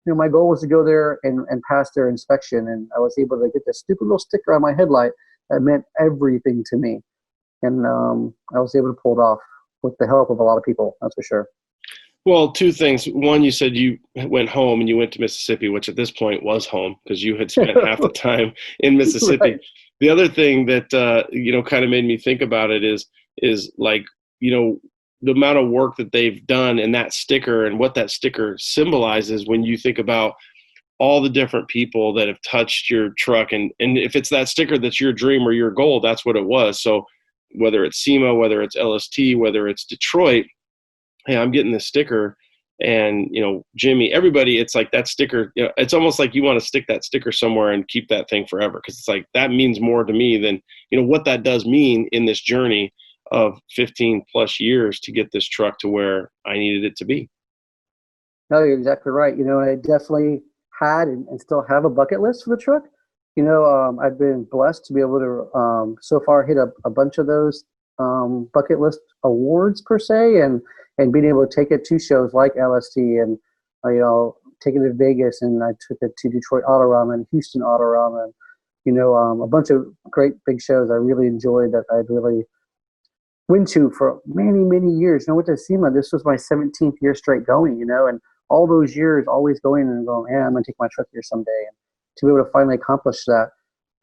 And my goal was to go there and pass their inspection. And I was able to get this stupid little sticker on my headlight that meant everything to me. And I was able to pull it off with the help of a lot of people, that's for sure. Well, two things. One, you said you went home and you went to Mississippi, which at this point was home because you had spent half the time in Mississippi. Right. The other thing that, kind of made me think about it is like, the amount of work that they've done and that sticker and what that sticker symbolizes when you think about all the different people that have touched your truck. And if it's that sticker that's your dream or your goal, that's what it was. So whether it's SEMA, whether it's LST, whether it's Detroit, hey, I'm getting this sticker. And, Jimmy, everybody, it's like that sticker, it's almost like you want to stick that sticker somewhere and keep that thing forever. Cause it's like, that means more to me than, what that does mean in this journey of 15 plus years to get this truck to where I needed it to be. No, you're exactly right. I definitely had and still have a bucket list for the truck. I've been blessed to be able to so far hit a bunch of those bucket list awards per se, and being able to take it to shows like LST and taking it to Vegas, and I took it to Detroit Autorama and Houston Autorama, and a bunch of great big shows I really enjoyed that I'd really went to for many, many years. You know, went to SEMA. This was my 17th year straight going, you know, and all those years always going and going, yeah, I'm going to take my truck here someday. And to be able to finally accomplish that,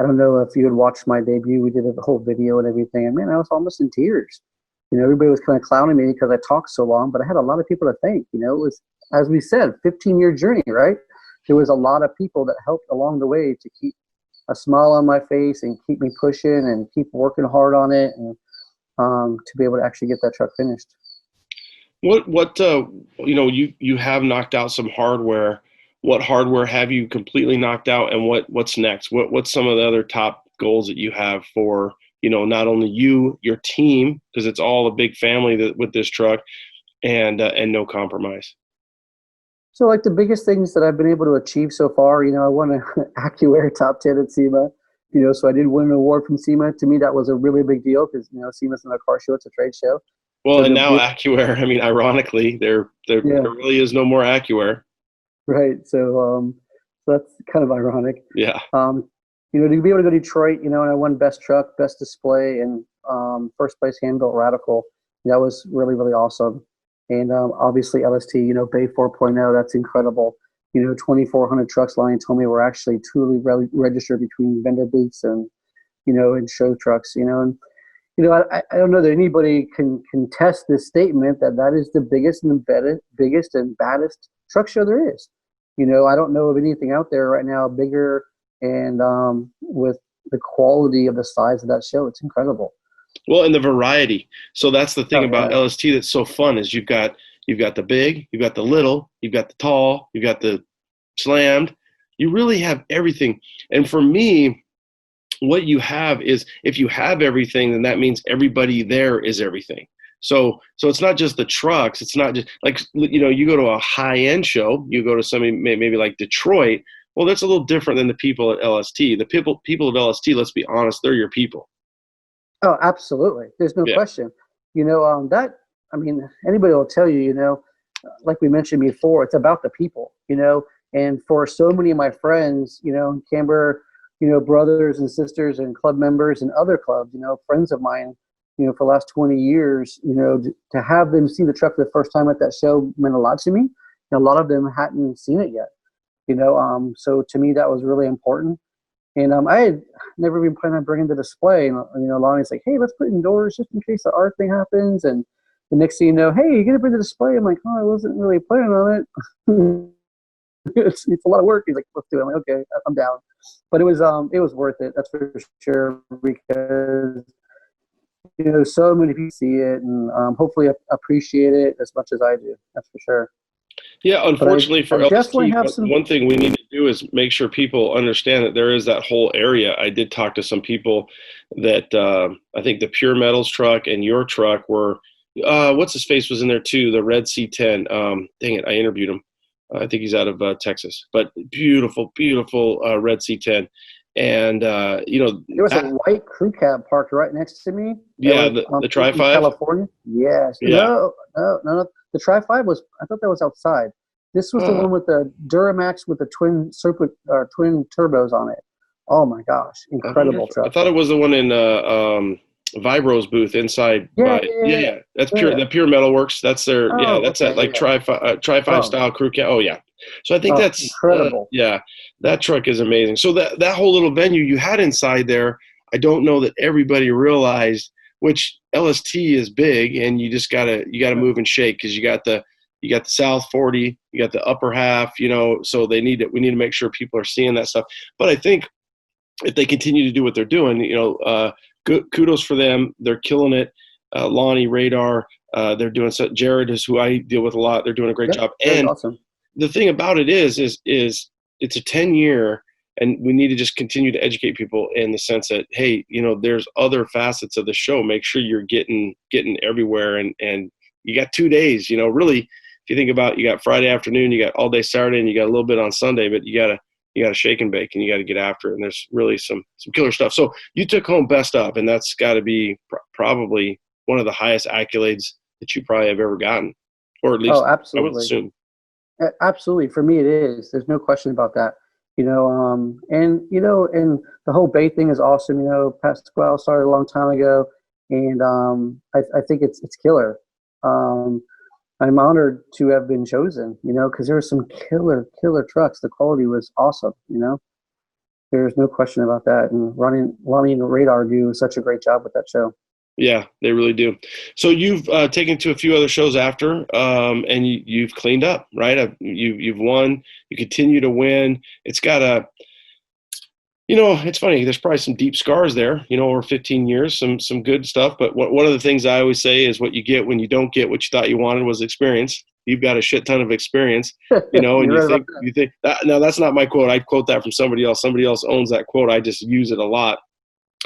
I don't know if you had watched my debut. We did a whole video and everything. And man, I was almost in tears. You know, everybody was kind of clowning me because I talked so long, but I had a lot of people to thank. You know, it was, as we said, 15-year journey, right? There was a lot of people that helped along the way to keep a smile on my face and keep me pushing and keep working hard on it, and to be able to actually get that truck finished. What you know, you have knocked out some hardware. What hardware have you completely knocked out, and what's next? What's some of the other top goals that you have for, you know, not only you, your team, because it's all a big family with this truck, and no compromise. So like the biggest things that I've been able to achieve so far, you know, I won an AccuAir top 10 at SEMA, you know, so I did win an award from SEMA. To me, that was a really big deal because, you know, SEMA's not a car show, it's a trade show. Well, So and now AccuAir, I mean, ironically, there really is no more AccuAir. Right. So that's kind of ironic. Yeah. You know, to be able to go to Detroit, you know, and I won best truck, best display, and first place hand-built radical. That was really, really awesome. And obviously LST, you know, Bay 4.0, that's incredible. You know, 2,400 trucks. Lonnie told me we're actually truly registered between vendor booths and, you know, and show trucks, you know. And, you know, I don't know that anybody can contest this statement that is the biggest and biggest and baddest truck show there is. You know, I don't know of anything out there right now bigger and with the quality of the size of that show. It's incredible. Well, and the variety. So that's the thing about LST that's so fun is you've got the big, you've got the little, you've got the tall, you've got the slammed. You really have everything. And for me, what you have is, if you have everything, then that means everybody there is everything. So it's not just the trucks. It's not just like, you know, you go to a high-end show, you go to somebody maybe like Detroit. Well, that's a little different than the people at LST. The people of LST, let's be honest, they're your people. Oh, absolutely. There's no question. You know, I mean, anybody will tell you, you know, like we mentioned before, it's about the people, you know, and for so many of my friends, you know, Camber, you know, brothers and sisters and club members and other clubs, you know, friends of mine, you know, for the last 20 years, you know, to have them see the truck for the first time at that show meant a lot to me. And a lot of them hadn't seen it yet, you know, so to me, that was really important. And I had never even planned on bringing the display. And, you know, Lonnie's like, hey, let's put it indoors just in case the art thing happens. And the next thing you know, hey, you're going to bring the display? I'm like, oh, I wasn't really planning on it. it's a lot of work. He's like, let's do it. I'm like, okay, I'm down. But it was worth it. That's for sure. Because, you know, so many people see it and hopefully appreciate it as much as I do. That's for sure. Yeah, unfortunately for LST, one thing we need to do is make sure people understand that there is that whole area. I did talk to some people that I think the Pure Metals truck and your truck were, what's his face was in there too, the Red C10. Dang it, I interviewed him. I think he's out of Texas, but beautiful, beautiful Red C10. And, you know, there was a white crew cab parked right next to me. Yeah, the Tri-5? California? Yes. Yeah. No. The Tri-5 was, I thought that was outside. This was the one with the Duramax with the twin turbos on it. Oh my gosh. Incredible truck. I thought it was the one in Vibro's booth inside. Yeah. That's Pure. The Pure Metal Works. That's their. That's that like Tri-5 style crew cab. Oh yeah. So I think that's incredible. That truck is amazing. So that whole little venue you had inside there, I don't know that everybody realized, which LST is big, and you gotta move and shake because you got the South 40, you got the upper half, you know. So we need to make sure people are seeing that stuff. But I think if they continue to do what they're doing, you know, kudos for them. They're killing it. Lonnie, Radar, they're doing so. Jared is who I deal with a lot. They're doing a great job. And awesome. The thing about it is it's a 10-year, and we need to just continue to educate people in the sense that, hey, you know, there's other facets of the show. Make sure you're getting everywhere, and you got 2 days. You know, really, if you think about it, you got Friday afternoon, you got all day Saturday, and you got a little bit on Sunday, but you gotta shake and bake, and you gotta get after it. And there's really some killer stuff. So you took home best of, and that's got to be probably one of the highest accolades that you probably have ever gotten, or at least I would assume. Absolutely. For me, it is. There's no question about that. You know, and the whole Bay thing is awesome. You know, Pasquale started a long time ago. and I think it's killer. I'm honored to have been chosen, because there were some killer trucks. The quality was awesome. There's no question about that. And Ronnie and Radar do such a great job with that show. Yeah, they really do. So you've taken to a few other shows after, and you've cleaned up, right? You've won. You continue to win. It's got it's funny. There's probably some deep scars there, over 15 years, some good stuff. But one of the things I always say is what you get when you don't get what you thought you wanted was experience. You've got a shit ton of experience, and you think that, now that's not my quote. I quote that from somebody else. Somebody else owns that quote. I just use it a lot.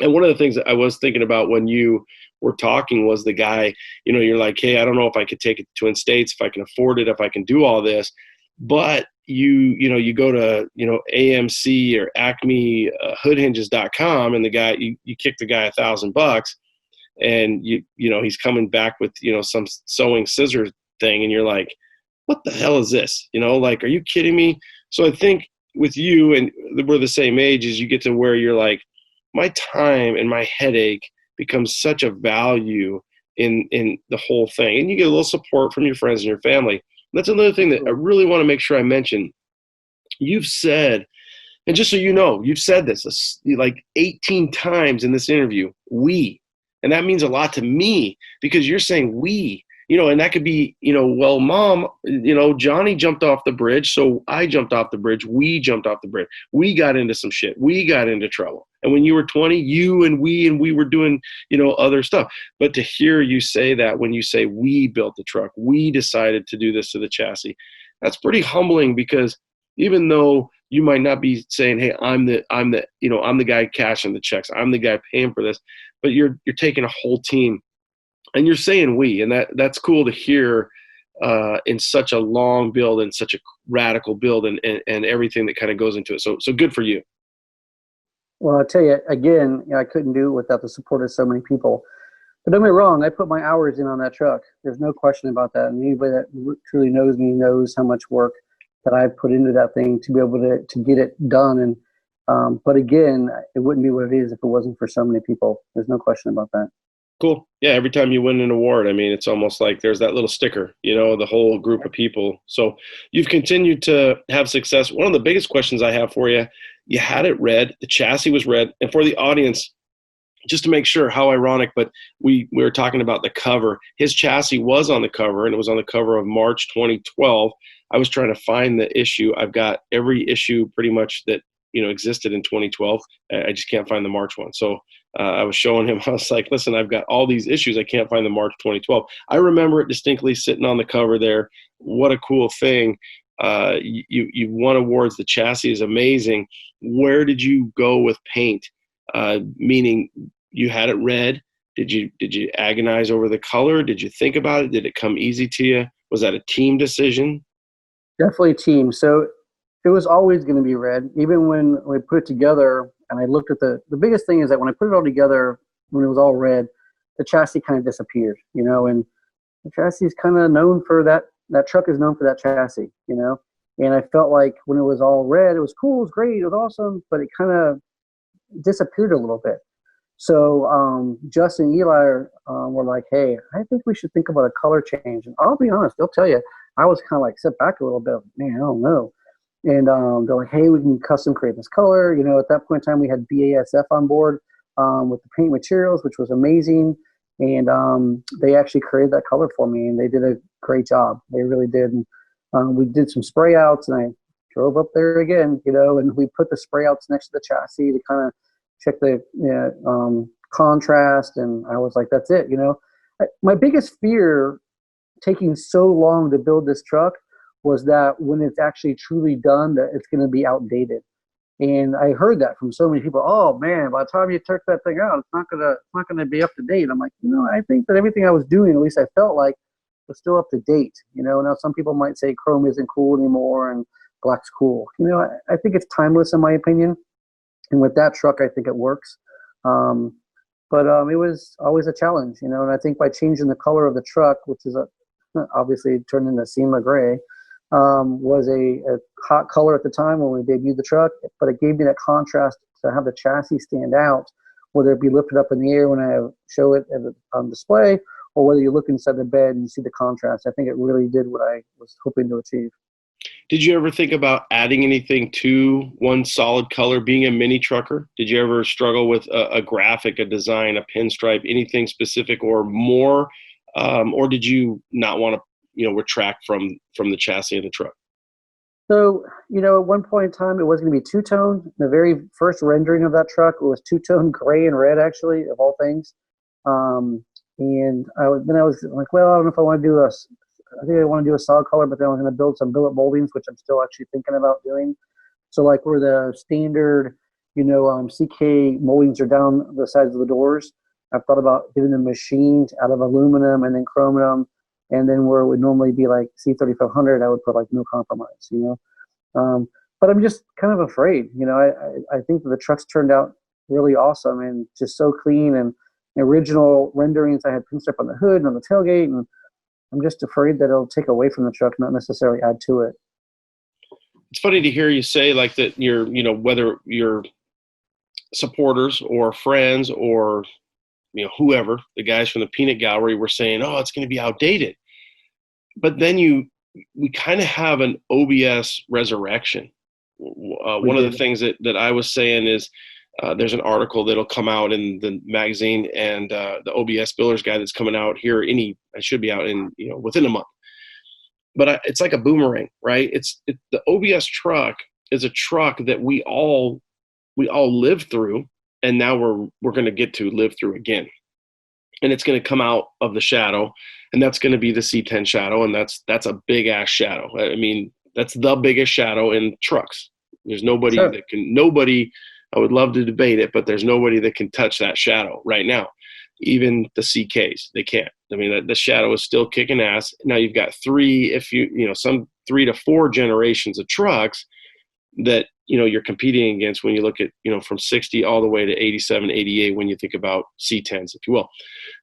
And one of the things that I was thinking about when you were talking was the guy, you're like, hey, I don't know if I could take it to Twin States, if I can afford it, if I can do all this. But you go to, AMC or Acme, hoodhinges.com, and the guy, you kick the guy $1,000 and he's coming back with, some sewing scissor thing. And you're like, what the hell is this? Like, are you kidding me? So I think with you, and we're the same age, as you get to where you're like, my time and my headache becomes such a value in the whole thing. And you get a little support from your friends and your family. That's another thing that I really want to make sure I mention. You've said, and just so you know, you've said this like 18 times in this interview, we. And that means a lot to me because you're saying we. And that could be, well, Mom, Johnny jumped off the bridge, so I jumped off the bridge. We jumped off the bridge. We got into some shit. We got into trouble. And when you were 20, you and we were doing, other stuff. But to hear you say that when you say we built the truck, we decided to do this to the chassis, that's pretty humbling because even though you might not be saying, hey, I'm the guy cashing the checks, I'm the guy paying for this, but you're taking a whole team. And you're saying we, and that's cool to hear in such a long build and such a radical build and everything that kind of goes into it. So good for you. Well, I'll tell you, again, I couldn't do it without the support of so many people. But don't get me wrong, I put my hours in on that truck. There's no question about that. And anybody that truly knows me knows how much work that I put into that thing to be able to get it done. And but again, it wouldn't be what it is if it wasn't for so many people. There's no question about that. Cool. Yeah, every time you win an award, I mean, it's almost like there's that little sticker, the whole group of people. So you've continued to have success. One of the biggest questions I have for you, you had it red, the chassis was red. And for the audience, just to make sure, how ironic, but we were talking about the cover. His chassis was on the cover, and it was on the cover of March 2012. I was trying to find the issue. I've got every issue pretty much that existed in 2012. I just can't find the March one. So I was showing him, I was like, listen, I've got all these issues. I can't find the March 2012. I remember it distinctly sitting on the cover there. What a cool thing. You won awards. The chassis is amazing. Where did you go with paint? Meaning you had it red. Did you agonize over the color? Did you think about it? Did it come easy to you? Was that a team decision? Definitely a team. So it was always going to be red. Even when we put it together and I looked at the biggest thing is that when I put it all together, when it was all red, the chassis kind of disappeared, and the chassis is kind of known for that truck is known for that chassis, and I felt like when it was all red, it was cool, it was great, it was awesome, but it kind of disappeared a little bit. So Justin and Eli were like, hey, I think we should think about a color change. And I'll be honest, they'll tell you, I was kind of like set back a little bit. Man, I don't know. And they're like, hey, we can custom create this color. At that point in time, we had BASF on board with the paint materials, which was amazing. And they actually created that color for me, and they did a great job. They really did. And we did some spray outs, and I drove up there again, and we put the spray outs next to the chassis to kind of check the contrast. And I was like, that's it. My biggest fear taking so long to build this truck was that when it's actually truly done, that it's going to be outdated. And I heard that from so many people. Oh man, by the time you took that thing out, it's not gonna be up to date. I'm like, I think that everything I was doing, at least I felt like, was still up to date. Now some people might say chrome isn't cool anymore and black's cool. I think it's timeless in my opinion. And with that truck, I think it works. But it was always a challenge, and I think by changing the color of the truck, which is obviously turned into SEMA gray, was a hot color at the time when we debuted the truck, but it gave me that contrast to have the chassis stand out whether it be lifted up in the air when I show it on display, or whether you look inside the bed and you see the contrast. I think it really did what I was hoping to achieve. Did you ever think about adding anything to one solid color, being a mini trucker? Did you ever struggle with a graphic, a design, a pinstripe, anything specific or more? Or did you not want to, retract from the chassis of the truck? So, at one point in time, it was going to be two-tone. The very first rendering of that truck, it was two-tone gray and red, actually, of all things. And I was like, well, I don't know if I want to do I think I want to do a solid color, but then I'm going to build some billet moldings, which I'm still actually thinking about doing. So like where the standard, CK moldings are down the sides of the doors, I've thought about getting them machined out of aluminum and then chromium. And then where it would normally be like C3500, I would put like no compromise, But I'm just kind of afraid, I think that the truck's turned out really awesome and just so clean. And the original renderings, I had pinstripe on the hood and on the tailgate, and I'm just afraid that it'll take away from the truck, not necessarily add to it. It's funny to hear you say like that whether you're supporters or friends or, whoever, the guys from the peanut gallery were saying, oh, it's going to be outdated. But then we kind of have an OBS resurrection. One of the things that I was saying is there's an article that'll come out in the magazine, and the OBS Builders Guide that's coming out here. I should be out in within a month. But it's like a boomerang, right? The OBS truck is a truck that we all lived through, and now we're going to get to live through again. And it's going to come out of the shadow, and that's going to be the C10 shadow, and that's a big ass shadow. I mean, that's the biggest shadow in trucks. There's nobody Sure. Nobody. I would love to debate it, but there's nobody that can touch that shadow right now. Even the CKs, they can't. I mean, the shadow is still kicking ass. Now you've got some 3 to 4 generations of trucks that, you're competing against when you look at, from 60 all the way to 87, 88, when you think about C10s, if you will.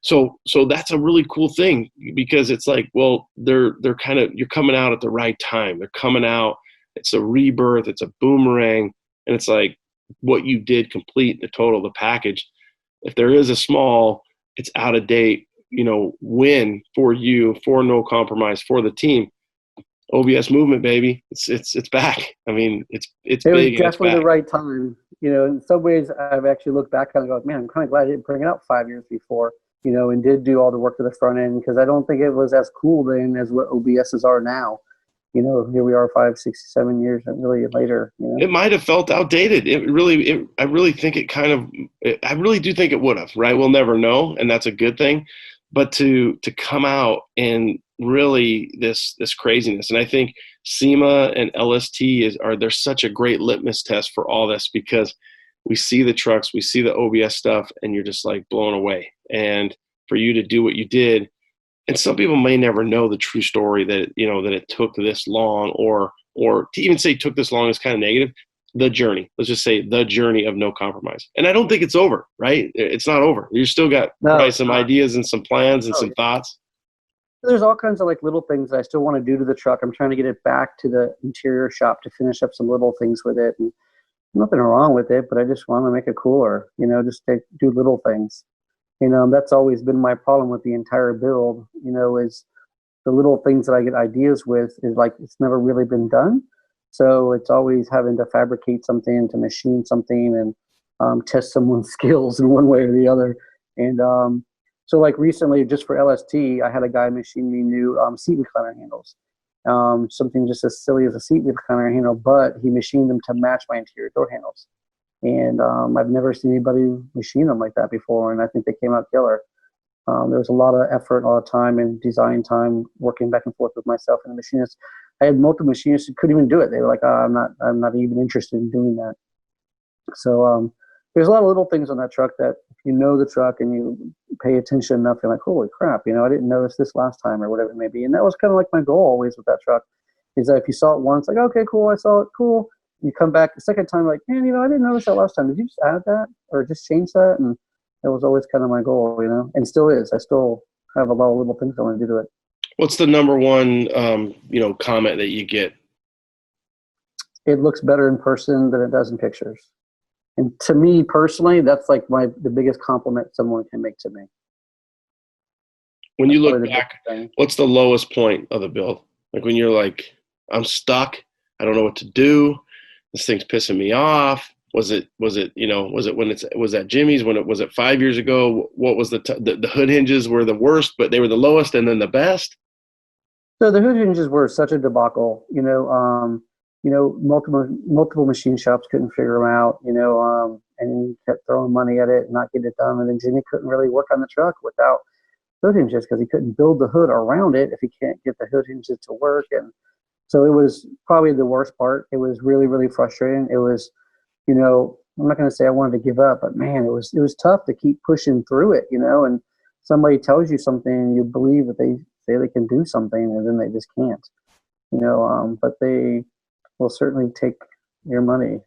So that's a really cool thing, because it's like, well, they're kind of, you're coming out at the right time. They're coming out. It's a rebirth. It's a boomerang. And it's like what you did complete the total, the package. If there is a small, it's out of date, win for you, for no compromise, for the team, OBS movement, baby. It's back. I mean, it's it big. Was definitely the right time. In some ways, I've actually looked back and go, man, I'm kind of glad I didn't bring it out 5 years before, and did do all the work to the front end, because I don't think it was as cool then as what OBSs are now. Here we are 5, 6, 7 years and really later. It might have felt outdated. I really think I really do think it would have, right? We'll never know, and that's a good thing. But to come out and really this craziness, and I think SEMA and LST they're such a great litmus test for all this, because we see the trucks, we see the OBS stuff, and you're just like blown away. And for you to do what you did, and some people may never know the true story that it took this long, or to even say took this long is kind of negative. The journey, let's just say the journey of no compromise. And I don't think it's over, right? It's not over. You still got probably some ideas and some plans and some thoughts. There's all kinds of like little things that I still want to do to the truck. I'm trying to get it back to the interior shop to finish up some little things with it. And nothing wrong with it, but I just want to make it cooler, just to do little things. That's always been my problem with the entire build, is the little things that I get ideas with is like, it's never really been done. So it's always having to fabricate something, to machine something, and test someone's skills in one way or the other. And so like recently, just for LST, I had a guy machine me new seat recliner handles. Something just as silly as a seat recliner handle, but he machined them to match my interior door handles. And I've never seen anybody machine them like that before, and I think they came out killer. There was a lot of effort, a lot of time and design time working back and forth with myself and the machinist. I had multiple machinists who couldn't even do it. They were like, I'm not even interested in doing that. So there's a lot of little things on that truck that if you know the truck and you pay attention enough, you're like, holy crap, I didn't notice this last time, or whatever it may be. And that was kind of like my goal always with that truck, is that if you saw it once, like, okay, cool, I saw it, cool. You come back the second time, like, man, I didn't notice that last time. Did you just add that or just change that? And that was always kind of my goal, and still is. I still have a lot of little things I want to do to it. What's the number one, comment that you get? It looks better in person than it does in pictures. And to me personally, that's like the biggest compliment someone can make to me. When That's you look probably the back, biggest thing. what's the lowest point of the build? Like when you're like, I'm stuck. I don't know what to do. This thing's pissing me off. Was it when was at Jimmy's when it was it 5 years ago? What was the hood hinges were the worst, but they were the lowest and then the best? So the hood hinges were such a debacle. Multiple machine shops couldn't figure them out. And he kept throwing money at it and not getting it done. And then Jimmy couldn't really work on the truck without hood hinges because he couldn't build the hood around it if he can't get the hood hinges to work. And so it was probably the worst part. It was really, really frustrating. It was, I'm not going to say I wanted to give up, but man, it was tough to keep pushing through it, and somebody tells you something and you believe that they say they can do something and then they just can't, but they will certainly take your money,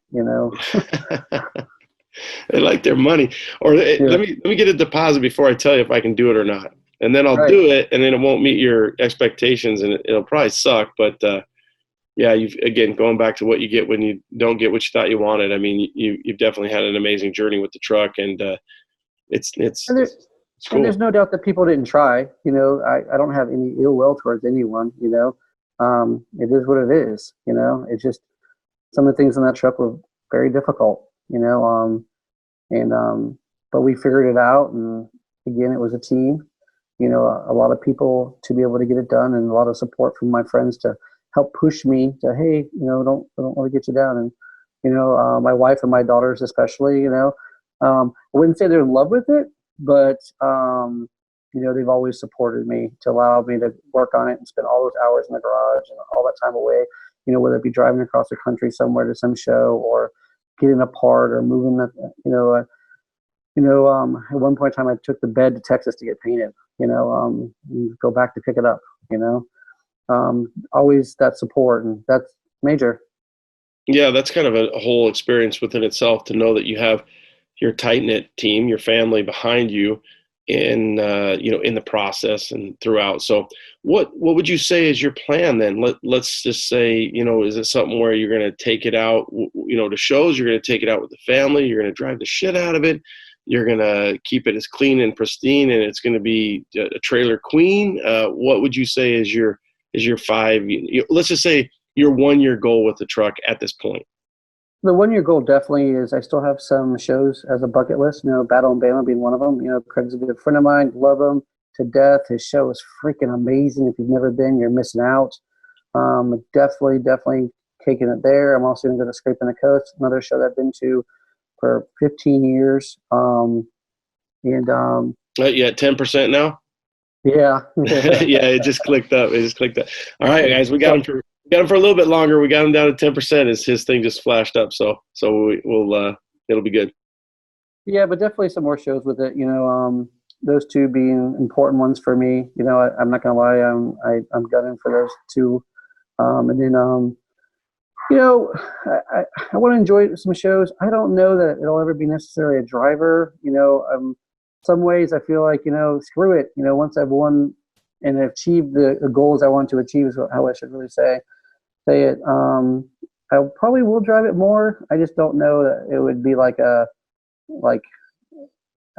They like their money. Or Yeah. let me get a deposit before I tell you if I can do it or not. And then I'll Right. do it, and then it won't meet your expectations, and it'll probably suck. But yeah, again, going back to what you get when you don't get what you thought you wanted. I mean, you've definitely had an amazing journey with the truck, and it's And cool. And there's no doubt that people didn't try. I don't have any ill will towards anyone. It is what it is. It's just some of the things in that truck were very difficult. But we figured it out, and again, it was a team. A lot of people to be able to get it done, and a lot of support from my friends to help push me to, hey, don't want to get you down, and my wife and my daughters especially. I wouldn't say they're in love with it, but they've always supported me to allow me to work on it and spend all those hours in the garage and all that time away. Whether it be driving across the country somewhere to some show or getting a part or moving the, at one point in time I took the bed to Texas to get painted. And go back to pick it up. Always that support, and that's major. Yeah, that's kind of a whole experience within itself to know that you have your tight-knit team, your family behind you in in the process and throughout. So what would you say is your plan then? Let's just say, is it something where you're going to take it out, to shows, you're going to take it out with the family, you're going to drive the shit out of it, you're going to keep it as clean and pristine, and it's going to be a trailer queen? What would you say is your 5, let's just say your 1 year goal with the truck at this point? The 1 year goal definitely is I still have some shows as a bucket list, Battle and Bama being one of them. Craig's a good friend of mine, love him to death. His show is freaking amazing. If you've never been, you're missing out. Definitely taking it there. I'm also going to go to Scraping the Coast, another show that I've been to for 15 years. You at 10% now? Yeah. Yeah, it just clicked up. All right, guys, we got him for a little bit longer. We got him down to 10%. As his thing just flashed up, so we'll it'll be good. Yeah, but definitely some more shows with it. Those two being important ones for me. I'm not gonna lie, I'm gunning for those two. And then I want to enjoy some shows. I don't know that it'll ever be necessarily a driver. Some ways I feel like, screw it. Once I've won and achieved the goals I want to achieve is how I should really say it. I probably will drive it more. I just don't know that it would be I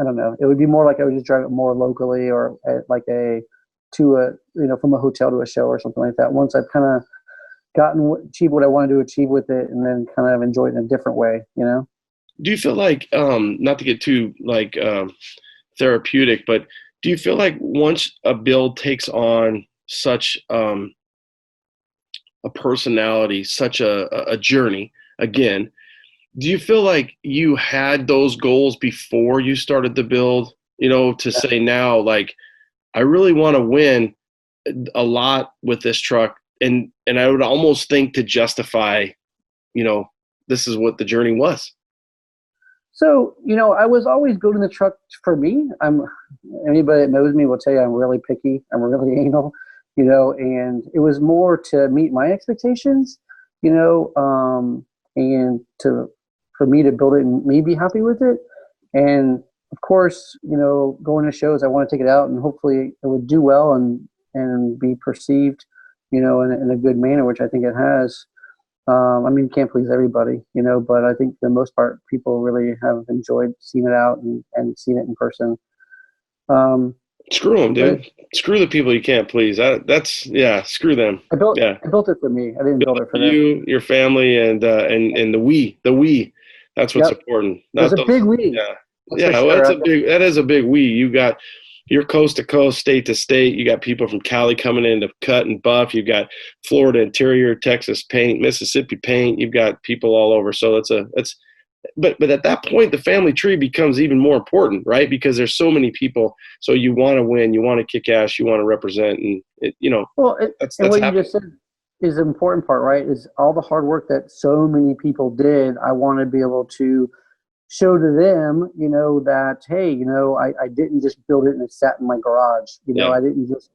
don't know. It would be more like I would just drive it more locally or from a hotel to a show or something like that. Once I've kind of achieved what I wanted to achieve with it, and then kind of enjoy it in a different way. Do you feel like, not to get too therapeutic, but do you feel like once a build takes on such a personality, such a journey, again, do you feel like you had those goals before you started the build, to say now, like, I really want to win a lot with this truck, and I would almost think to justify, this is what the journey was? So, I was always building the truck for me. Anybody that knows me will tell you I'm really picky. I'm really anal, and it was more to meet my expectations, and for me to build it and me be happy with it. And of course, going to shows, I want to take it out and hopefully it would do well and be perceived, in a good manner, which I think it has. I mean, you can't please everybody, you know, but I think for the most part, people really have enjoyed seeing it out and seeing it in person. Um, Screw them, but dude. Screw the people you can't please. Yeah. Screw them. Yeah. I built it for me. I didn't build it for them. You, your family, and the we. That's what's Yep. important. There's Not a those. big we. Yeah. That's Yeah. for Well, sure. that is a big we. You got, you're coast to coast, state to state. You got people from Cali coming in to cut and buff. You've got Florida interior, Texas paint, Mississippi paint. You've got people all over. So but at that point, the family tree becomes even more important, right? Because there's so many people. So you want to win, you want to kick ass, you want to represent, and Well, that's and what you happening. just said is the important part, right? Is all the hard work that so many people did. I want to be able to show to them, you know, that, hey, you know, I didn't just build it and it sat in my garage. You know, Yeah. I didn't just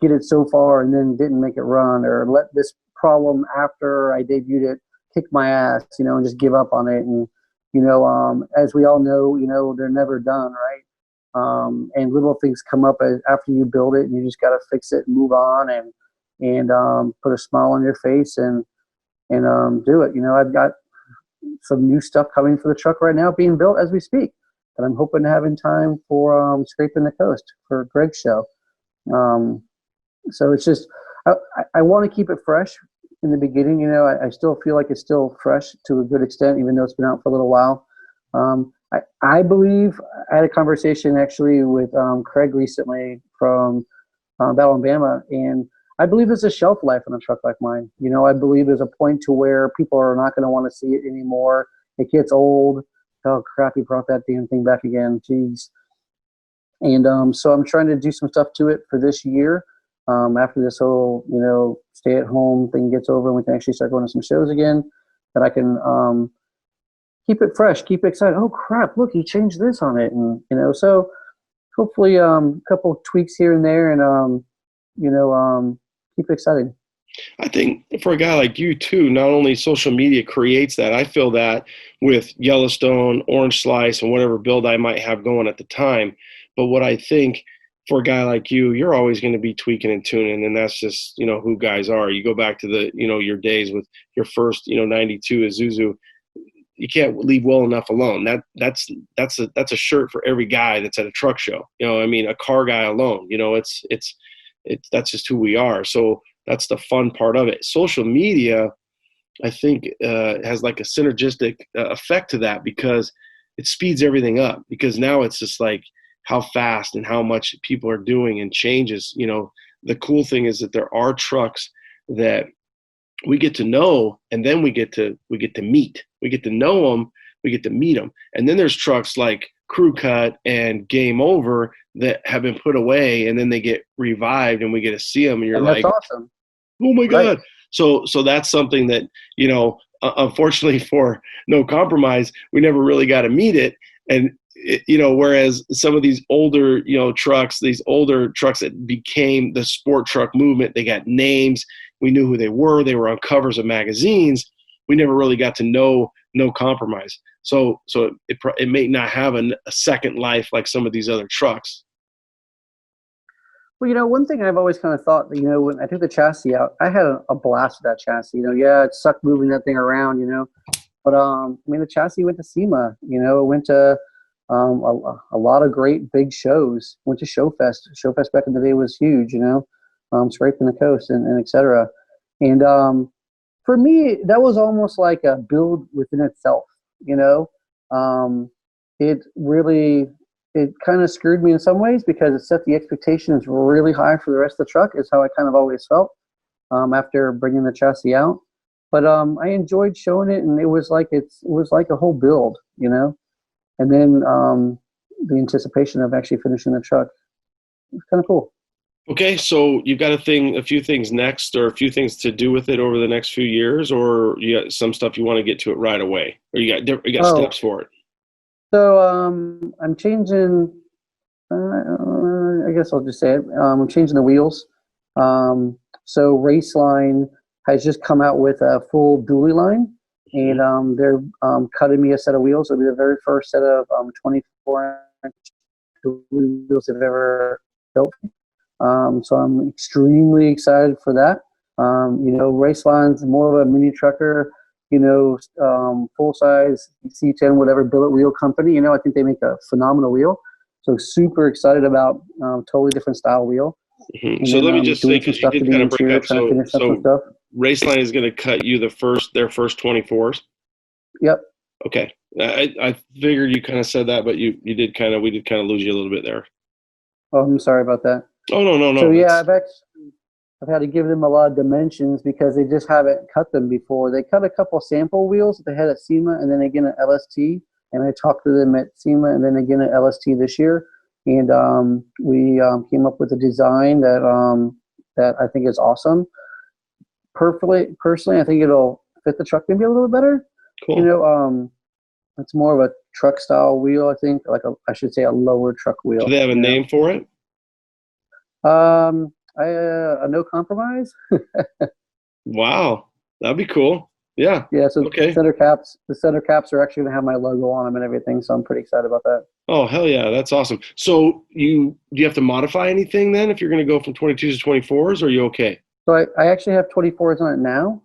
get it so far and then didn't make it run, or let this problem after I debuted it kick my ass, you know, and just give up on it. And, you know, as we all know, you know, they're never done, right? And little things come up after you build it, and you just got to fix it and move on, and put a smile on your face and do it. You know, I've got some new stuff coming for the truck right now being built as we speak that I'm hoping to have in time for Scraping the Coast for Greg's show. So it's just, I want to keep it fresh in the beginning. You know, I still feel like it's still fresh to a good extent, even though it's been out for a little while. I believe I had a conversation actually with Craig recently from Alabama, and I believe there's a shelf life on a truck like mine. You know, I believe there's a point to where people are not going to want to see it anymore. It gets old. Oh crap! He brought that damn thing back again. Jeez. And so I'm trying to do some stuff to it for this year. After this whole, you know, stay at home thing gets over and we can actually start going to some shows again, that I can keep it fresh, keep it excited. Oh crap! Look, he changed this on it, and you know, so hopefully a couple of tweaks here and there, and keep it exciting. I think for a guy like you too, not only social media creates that, I feel that with Yellowstone, Orange Slice, and whatever build I might have going at the time. But what I think for a guy like you, you're always going to be tweaking and tuning, and that's just, who guys are. You go back to the, your days with your first, 92 Isuzu. You can't leave well enough alone. That's a shirt for every guy that's at a truck show. A car guy alone. It's that's just who we are. So that's the fun part of it. Social media, I think, has like a synergistic effect to that, because it speeds everything up. Because now it's just like how fast and how much people are doing and changes. The cool thing is that there are trucks that we get to know, and then we get to meet. We get to know them, we get to meet them, and then there's trucks like Crew Cut and Game Over that have been put away, and then they get revived, and we get to see them, and you're that's like, awesome. oh my Right. God. So that's something that, unfortunately for No Compromise, we never really got to meet it. And, whereas some of these older, trucks, these older trucks that became the sport truck movement, they got names. We knew who they were. They were on covers of magazines. We never really got to know No Compromise. So it may not have a second life like some of these other trucks. Well, one thing I've always kind of thought, when I took the chassis out, I had a blast with that chassis. Yeah, it sucked moving that thing around, but the chassis went to SEMA. It went to a lot of great big shows. Went to Showfest. Showfest back in the day was huge. Scraping the Coast and et cetera. And for me, that was almost like a build within itself. It really. It kind of screwed me in some ways because it set the expectations really high for the rest of the truck, is how I kind of always felt after bringing the chassis out. But I enjoyed showing it, and it was like a whole build, and then the anticipation of actually finishing the truck. It was kind of cool. Okay, so you've got a few things next, or a few things to do with it over the next few years, or you got some stuff you want to get to it right away, or you got steps for it. So I'm changing. I guess I'll just say it. I'm changing the wheels. So Raceline has just come out with a full dually line, and they're cutting me a set of wheels. It'll be the very first set of 24-inch wheels they've ever built. So I'm extremely excited for that. Raceline's more of a mini trucker, full size C10, whatever billet wheel company. I think they make a phenomenal wheel. So super excited about totally different style wheel. Mm-hmm. And So then, let me just say, doing some because you stuff to did the kind of break interior, up. trying to finish up some stuff. Raceline is going to cut you their first 24s. Yep. Okay. I figured you kind of said that, but we did kind of lose you a little bit there. Oh, I'm sorry about that. Oh, no. So yeah, I've had to give them a lot of dimensions because they just haven't cut them before. They cut a couple sample wheels that they had at SEMA and then again at LST. And I talked to them at SEMA and then again at LST this year. And we came up with a design that I think is awesome. Personally, I think it'll fit the truck maybe a little bit better. Cool. It's more of a truck style wheel, I think, I should say a lower truck wheel. Do they have a name for it? A no compromise. Wow, that'd be cool. Yeah. Yeah. So okay. The center caps are actually gonna have my logo on them and everything. So I'm pretty excited about that. Oh hell yeah, that's awesome. So do you have to modify anything then if you're going to go from 22s to 24s? Or are you okay? So I actually have 24s on it now.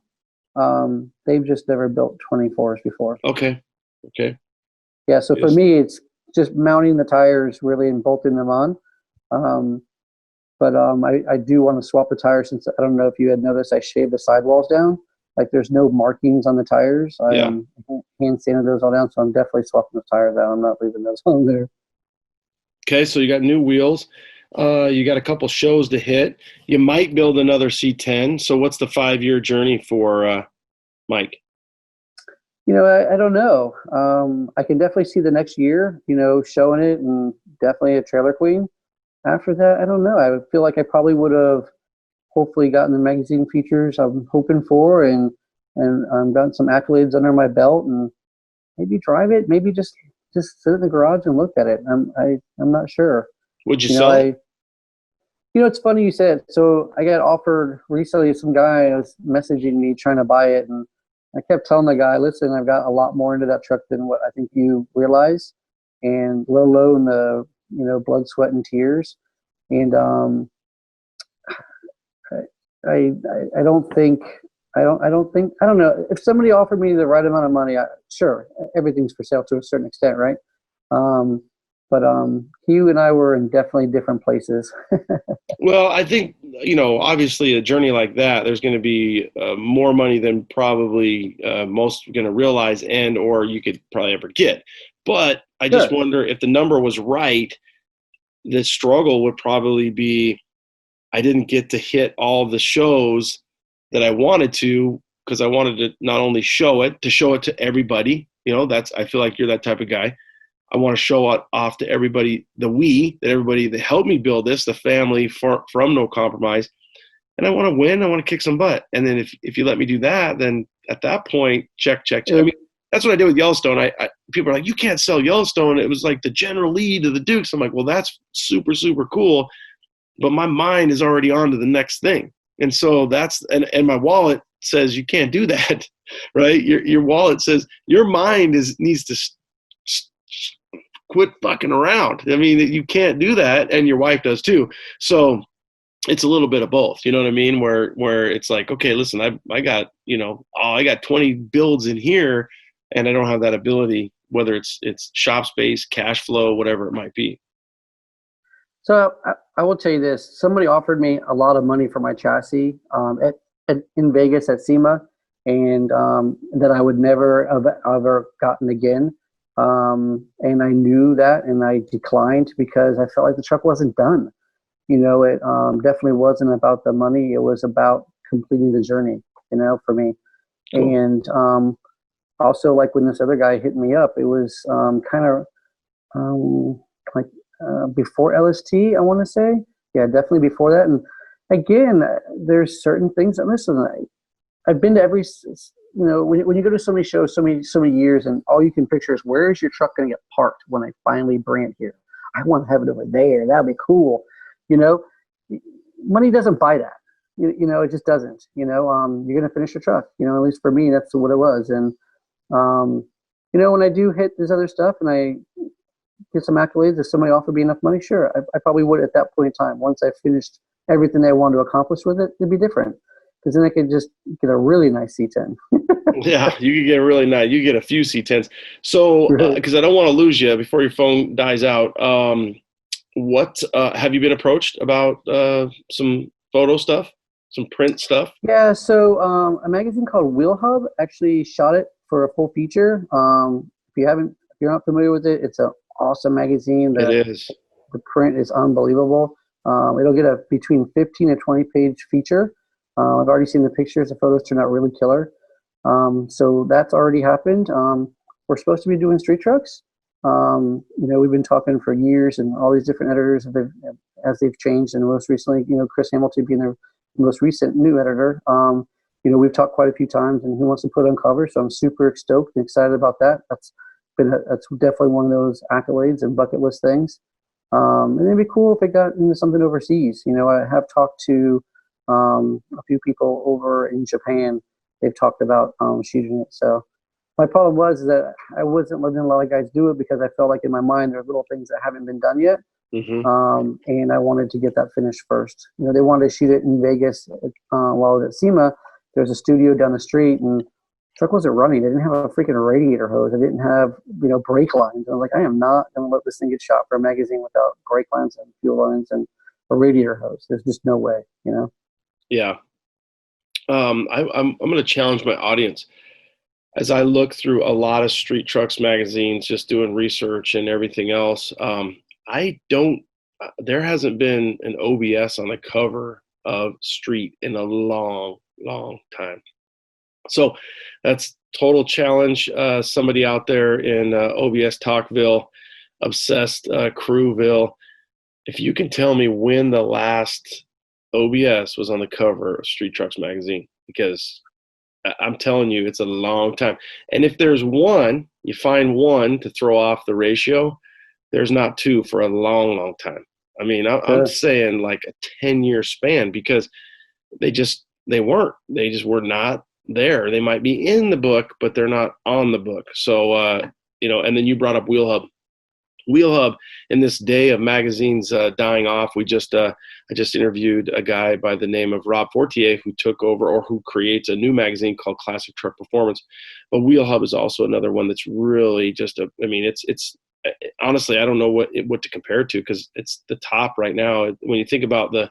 They've just never built 24s before. Okay. Yeah. So for me, it's just mounting the tires really and bolting them on. But I do want to swap the tires since I don't know if you had noticed I shaved the sidewalls down. Like there's no markings on the tires. I hand sanded those all down, so I'm definitely swapping the tires out. I'm not leaving those on there. Okay, so you got new wheels. You got a couple shows to hit. You might build another C10. So what's the 5-year journey for Mike? I don't know. I can definitely see the next year, showing it and definitely a trailer queen. After that, I don't know. I would feel like I probably would have hopefully gotten the magazine features I'm hoping for and gotten some accolades under my belt and maybe drive it, maybe just sit in the garage and look at it. I'm not sure. Would you sell it? It's funny you said. So I got offered recently, some guy was messaging me trying to buy it, and I kept telling the guy, listen, I've got a lot more into that truck than what I think you realize, and low in the blood, sweat, and tears. And I don't know if somebody offered me the right amount of money. Sure, everything's for sale to a certain extent, right? But Hugh and I were in definitely different places. Well, I think, obviously a journey like that, there's going to be more money than probably most are going to realize or you could probably ever get. But I just wonder if the number was right, the struggle would probably be I didn't get to hit all the shows that I wanted to because I wanted to not only show it to everybody. I feel like you're that type of guy. I want to show it off to everybody, everybody that helped me build this, the family from No Compromise. And I want to win. I want to kick some butt. And then if you let me do that, then at that point, check. I mean, that's what I did with Yellowstone. People are like, you can't sell Yellowstone. It was like the general lead of the Dukes. I'm like, well, that's super, super cool. But my mind is already on to the next thing. And so and my wallet says you can't do that, right? Your wallet says your mind needs to quit fucking around. I mean, you can't do that, and your wife does too. So it's a little bit of both. You know what I mean? Where it's like, okay, listen, I got 20 builds in here, and I don't have that ability, whether it's shop space, cash flow, whatever it might be. So I will tell you this: somebody offered me a lot of money for my chassis in Vegas at SEMA, and that I would never have ever gotten again. And I knew that, and I declined because I felt like the truck wasn't done. It definitely wasn't about the money. It was about completing the journey, for me. Cool. And also, like when this other guy hit me up, it was kind of like before LST, I want to say. Yeah, definitely before that. And again, there's certain things that, listen, I've been to every, when you go to so many shows, so many years, and all you can picture is where is your truck going to get parked when I finally bring it here? I want to have it over there. That'd be cool. Money doesn't buy that. It just doesn't. You're going to finish your truck. At least for me, that's what it was. And when I do hit this other stuff and I get some accolades, if somebody offered me enough money, sure, I probably would at that point in time. Once I finished everything I wanted to accomplish with it, it'd be different. because then I could just get a really nice C10. Yeah, you could get really nice. You get a few C10s. So, Right. because I don't want to lose you before your phone dies out. What have you been approached about some photo stuff, some print stuff? Yeah, so a magazine called Wheel Hub actually shot it for a full feature. If you're not familiar with it, it's an awesome magazine. It is. The print is unbelievable. It'll get a between 15 and 20 page feature. I've already seen the pictures. The photos turned out really killer. So that's already happened. We're supposed to be doing street trucks. We've been talking for years, and all these different editors as they've changed, and most recently, Chris Hamilton being the most recent new editor. We've talked quite a few times, and he wants to put on cover, so I'm super stoked and excited about that. That's definitely one of those accolades and bucket list things. And it'd be cool if it got into something overseas. I have talked to a few people over in Japan. They've talked about shooting it. So my problem was that I wasn't letting a lot of guys do it because I felt like in my mind there are little things that haven't been done yet. Mm-hmm. And I wanted to get that finished first. They wanted to shoot it in Vegas while I was at SEMA. There's a studio down the street, and the truck wasn't running. They didn't have a freaking radiator hose. They didn't have, brake lines. I was like, I am not going to let this thing get shot for a magazine without brake lines and fuel lines and a radiator hose. There's just no way, Yeah. I'm going to challenge my audience. As I look through a lot of Street Trucks magazines, just doing research and everything else, there hasn't been an OBS on the cover of Street in a long, long time. So that's total challenge. Somebody out there in OBS Talkville, obsessed Crewville, if you can tell me when the last OBS was on the cover of Street Trucks magazine, because I'm telling you, it's a long time. And if there's one, you find one to throw off the ratio, there's not two for a long, long time. I mean, I'm saying like a 10-year span, because they just were not there. They might be in the book, but they're not on the book. So, and then you brought up Wheel Hub. Wheel Hub, in this day of magazines dying off, I just interviewed a guy by the name of Rob Fortier, who took over or who creates a new magazine called Classic Truck Performance. But Wheel Hub is also another one that's really just it's honestly, I don't know what to compare it to, because it's the top right now. When you think about the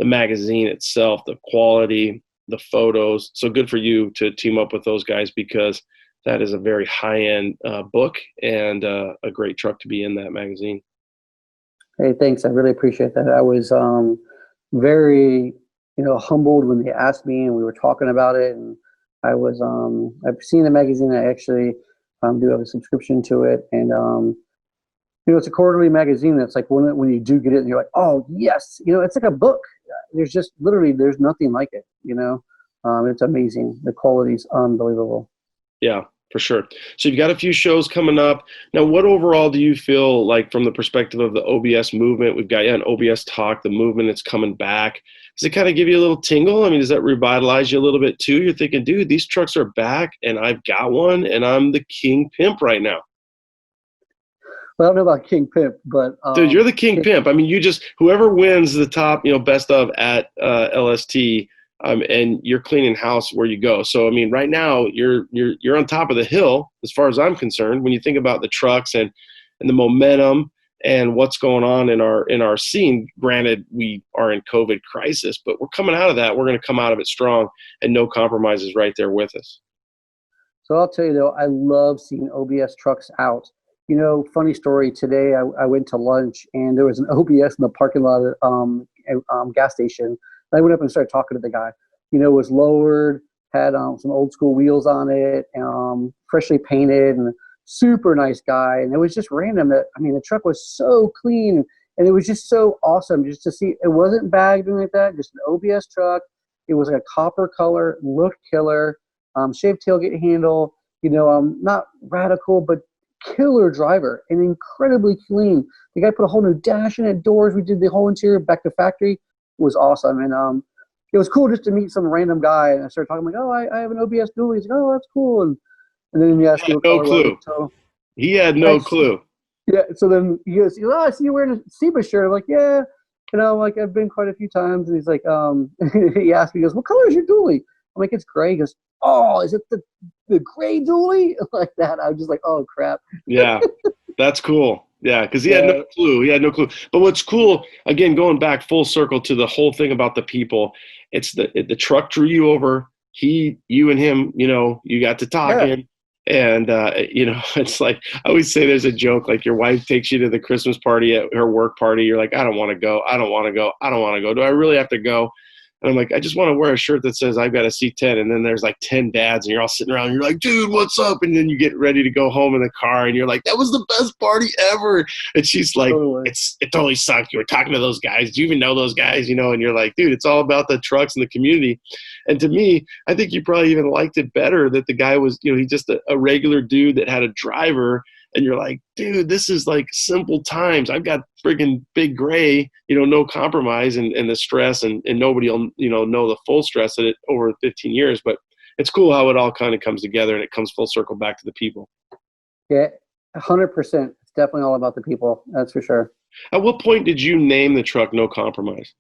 magazine itself, the quality, the photos. So good for you to team up with those guys, because that is a very high-end book and a great truck to be in that magazine. Hey, thanks. I really appreciate that. I was very, humbled when they asked me and we were talking about it. And I was, I've seen the magazine. I actually do have a subscription to it. And, it's a quarterly magazine that's like when you do get it and you're like, oh, yes, it's like a book. There's just there's nothing like it, It's amazing. The quality's unbelievable. Yeah, for sure. So you've got a few shows coming up. Now, what overall do you feel like from the perspective of the OBS movement? We've got an OBS talk, the movement is coming back. Does it kind of give you a little tingle? I mean, does that revitalize you a little bit too? You're thinking, dude, these trucks are back and I've got one and I'm the king pimp right now. Well, I don't know about king pimp, but dude, you're the king pimp. I mean, whoever wins the top, best of at LST, and you're cleaning house where you go. So, I mean, right now you're on top of the hill as far as I'm concerned. When you think about the trucks and the momentum and what's going on in our scene, granted we are in COVID crisis, but we're coming out of that. We're going to come out of it strong, and No Compromise is right there with us. So I'll tell you though, I love seeing OBS trucks out. Funny story. Today I went to lunch and there was an OBS in the parking lot at gas station. I went up and started talking to the guy. It was lowered, had some old school wheels on it, freshly painted, and super nice guy. And it was just random the truck was so clean, and it was just so awesome just to see. It wasn't bagged or anything like that, just an OBS truck. It was like a copper color, looked killer, shaved tailgate handle, not radical, but killer driver and incredibly clean. The guy put a whole new dash in it, doors. We did the whole interior back to factory. It was awesome. And it was cool just to meet some random guy. And I started talking like, oh, I have an OBS dual. He's like, oh, that's cool. And then he asked me what color was it. So he had no clue. Yeah. So then he goes, oh, I see you wearing a SEMA shirt. I'm like, yeah. like I've been quite a few times, and he's like, he asked me, he goes, "What color is your dually?" I'm like, "It's gray." He goes, "Oh, is it the gray dually?" Like that. I was just like, "Oh crap." Yeah, that's cool. Yeah, because he had no Yeah, clue. He had no clue. But what's cool, again, going back full circle to the whole thing about the people, it's the truck drew you over. You and him, you got to yeah, talking. And, it's like, I always say there's a joke, like your wife takes you to the Christmas party at her work party. You're like, I don't want to go. I don't want to go. I don't want to go. Do I really have to go? And I'm like, I just want to wear a shirt that says I've got a C10. And then there's like 10 dads and you're all sitting around. And you're like, dude, what's up? And then you get ready to go home in the car and you're like, that was the best party ever. And she's like, totally. it totally sucked. You were talking to those guys. Do you even know those guys? And you're like, dude, it's all about the trucks and the community. And to me, I think you probably even liked it better that the guy was, he's just a regular dude that had a driver. And you're like, dude, this is like simple times. I've got friggin' big gray, no compromise and the stress and nobody will, know the full stress of it over 15 years. But it's cool how it all kind of comes together and it comes full circle back to the people. Yeah, 100%. It's definitely all about the people. That's for sure. At what point did you name the truck No Compromise?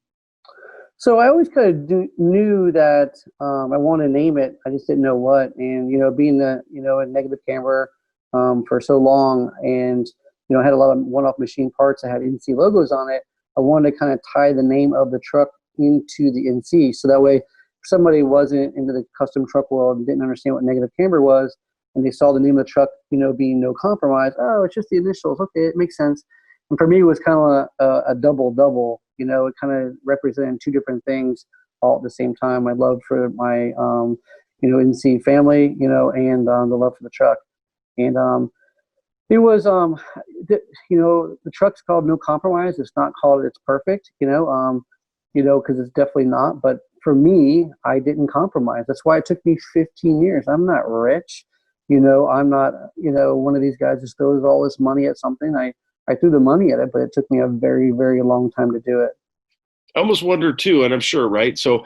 So I always kind of knew that I wanted to name it. I just didn't know what. And being a negative camera for so long, and I had a lot of one-off machine parts that had NC logos on it. I wanted to kind of tie the name of the truck into the NC, so that way, if somebody wasn't into the custom truck world and didn't understand what negative camber was, and they saw the name of the truck, being No Compromise. Oh, it's just the initials. Okay, it makes sense. And for me, it was kind of a double. It kind of represented two different things all at the same time. My love for my NC family, and the love for the truck. And it was the truck's called No Compromise. It's not called It's Perfect, because it's definitely not. But for me, I didn't compromise. That's why it took me 15 years. I'm not rich, I'm not one of these guys who throws all this money at something. I threw the money at it, but it took me a very, very long time to do it. I almost wonder too, and I'm sure, right? So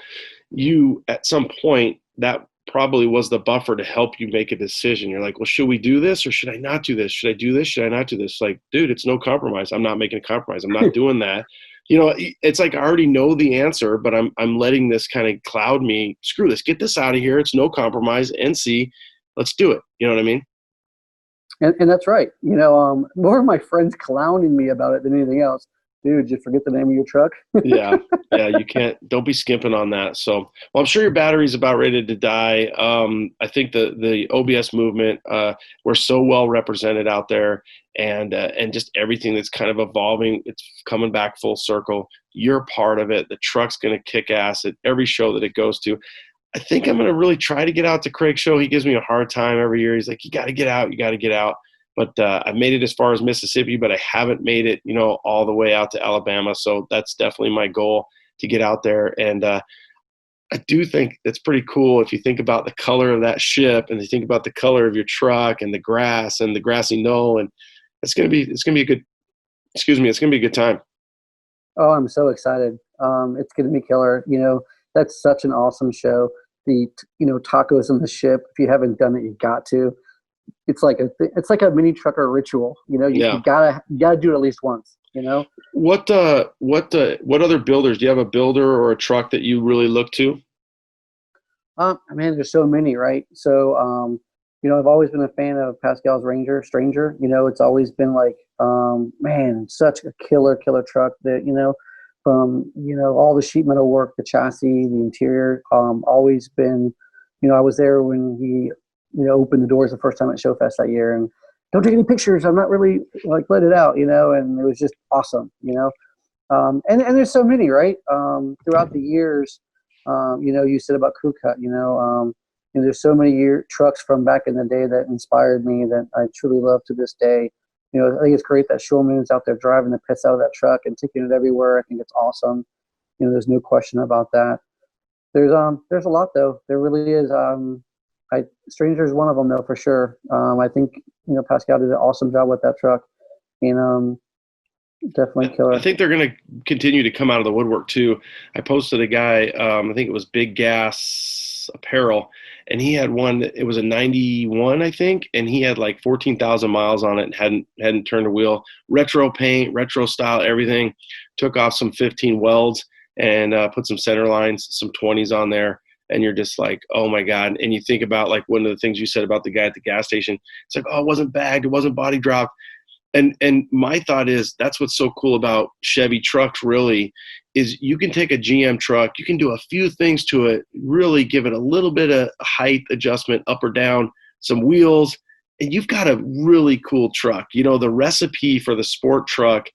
you, at some point, that probably was the buffer to help you make a decision. You're like, well, should we do this or should I not do this? Should I do this? Should I not do this? Like, dude, it's no compromise. I'm not making a compromise. I'm not doing that. It's like I already know the answer, but I'm letting this kind of cloud me. Screw this. Get this out of here. It's no compromise. NC. Let's do it. You know what I mean? And that's right. More of my friends clowning me about it than anything else. Dude, did you forget the name of your truck? Yeah, you don't be skimping on that. So, well, I'm sure your battery's about ready to die. I think the OBS movement, we're so well represented out there, and just everything that's kind of evolving, it's coming back full circle. You're part of it. The truck's going to kick ass at every show that it goes to. I think I'm going to really try to get out to Craig's show. He gives me a hard time every year. He's like, you got to get out. You got to get out. But I've made it as far as Mississippi, but I haven't made it, all the way out to Alabama. So that's definitely my goal, to get out there. And I do think it's pretty cool if you think about the color of that ship and you think about the color of your truck and the grass and the grassy knoll. And it's going to be a good, it's going to be a good time. Oh, I'm so excited. It's going to be killer. That's such an awesome show. The tacos on the ship. If you haven't done it, you got to. It's like a mini trucker ritual. You gotta do it at least once. What other builders? Do you have a builder or a truck that you really look to? Man, there's so many, right? So, I've always been a fan of Pascal's Stranger. It's always been like, man, such a killer truck that, from, all the sheet metal work, the chassis, the interior, always been, I was there when he, opened the doors the first time at Showfest that year, and don't take any pictures. I'm not really like, let it out, and it was just awesome, and there's so many, right? Throughout the years, you said about crew cut, and there's so many trucks from back in the day that inspired me that I truly love to this day. I think it's great that Schulman's out there driving the piss out of that truck and taking it everywhere. I think it's awesome. There's no question about that. There's a lot though. There really is. Stranger's one of them though, for sure. I think, Pascal did an awesome job with that truck, and definitely killer. I think they're going to continue to come out of the woodwork too. I posted a guy, I think it was Big Gas OBS apparel, and he had one. It was a 91, I think, and he had like 14,000 miles on it and hadn't turned a wheel. Retro paint, retro style, everything. Took off some 15 welds and put some center lines, some 20s on there. And you're just like, oh my God. And you think about like one of the things you said about the guy at the gas station. It's like, oh, it wasn't bagged, it wasn't body dropped. And my thought is that's what's so cool about Chevy trucks really is you can take a GM truck, you can do a few things to it, really give it a little bit of height adjustment up or down, some wheels, and you've got a really cool truck. You know, the recipe for the sport truck,